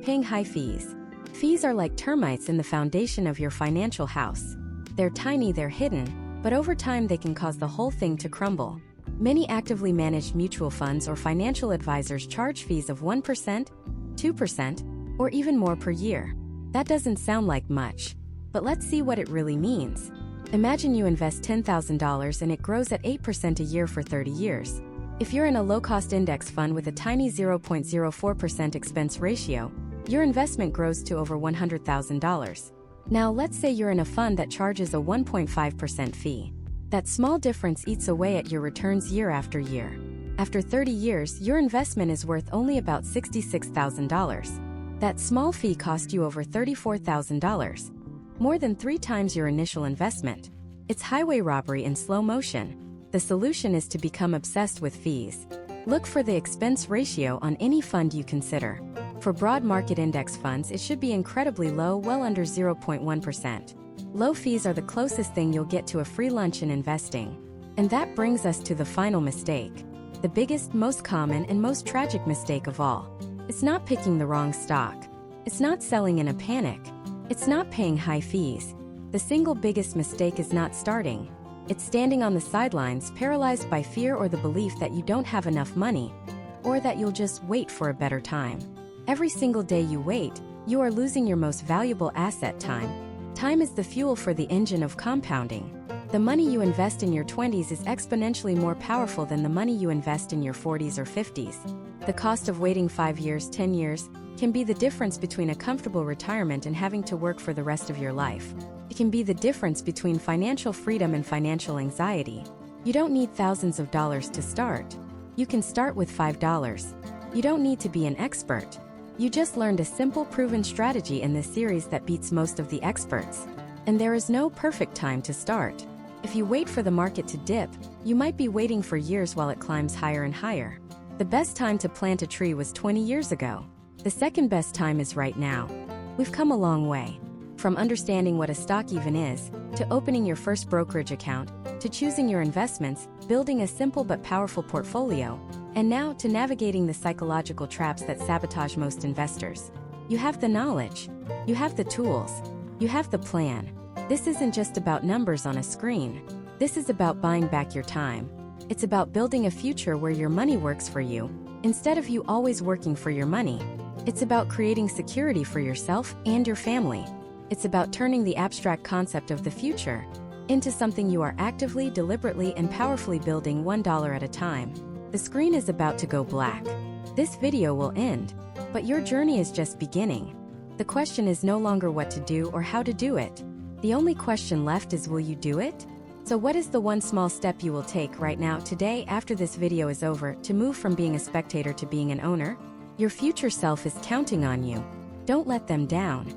Paying high fees. Fees are like termites in the foundation of your financial house. They're tiny, they're hidden, but over time they can cause the whole thing to crumble. Many actively managed mutual funds or financial advisors charge fees of 1%, 2%, or even more per year. That doesn't sound like much, but let's see what it really means. Imagine you invest $10,000 and it grows at 8% a year for 30 years. If you're in a low-cost index fund with a tiny 0.04% expense ratio, your investment grows to over $100,000. Now let's say you're in a fund that charges a 1.5% fee. That small difference eats away at your returns year after year. After 30 years, your investment is worth only about $66,000. That small fee cost you over $34,000. More than 3 times your initial investment. It's highway robbery in slow motion. The solution is to become obsessed with fees. Look for the expense ratio on any fund you consider. For broad market index funds, it should be incredibly low, well under 0.1%. Low fees are the closest thing you'll get to a free lunch in investing. And that brings us to the final mistake. The biggest, most common, and most tragic mistake of all. It's not picking the wrong stock. It's not selling in a panic. It's not paying high fees. The single biggest mistake is not starting. It's standing on the sidelines, paralyzed by fear or the belief that you don't have enough money, or that you'll just wait for a better time. Every single day you wait, you are losing your most valuable asset, time. Time is the fuel for the engine of compounding. The money you invest in your 20s is exponentially more powerful than the money you invest in your 40s or 50s. The cost of waiting 5 years, 10 years, can be the difference between a comfortable retirement and having to work for the rest of your life. It can be the difference between financial freedom and financial anxiety. You don't need thousands of dollars to start. You can start with $5. You don't need to be an expert. You just learned a simple, proven strategy in this series that beats most of the experts. And there is no perfect time to start. If you wait for the market to dip, you might be waiting for years while it climbs higher and higher. The best time to plant a tree was 20 years ago. The second best time is right now. We've come a long way. From understanding what a stock even is, to opening your first brokerage account, to choosing your investments, building a simple but powerful portfolio, and now to navigating the psychological traps that sabotage most investors. You have the knowledge. You have the tools. You have the plan. This isn't just about numbers on a screen. This is about buying back your time. It's about building a future where your money works for you, instead of you always working for your money. It's about creating security for yourself and your family. It's about turning the abstract concept of the future into something you are actively, deliberately, and powerfully building $1 at a time. The screen is about to go black. This video will end, but your journey is just beginning. The question is no longer what to do or how to do it. The only question left is, will you do it? So what is the one small step you will take right now, today, after this video is over, to move from being a spectator to being an owner? Your future self is counting on you. Don't let them down.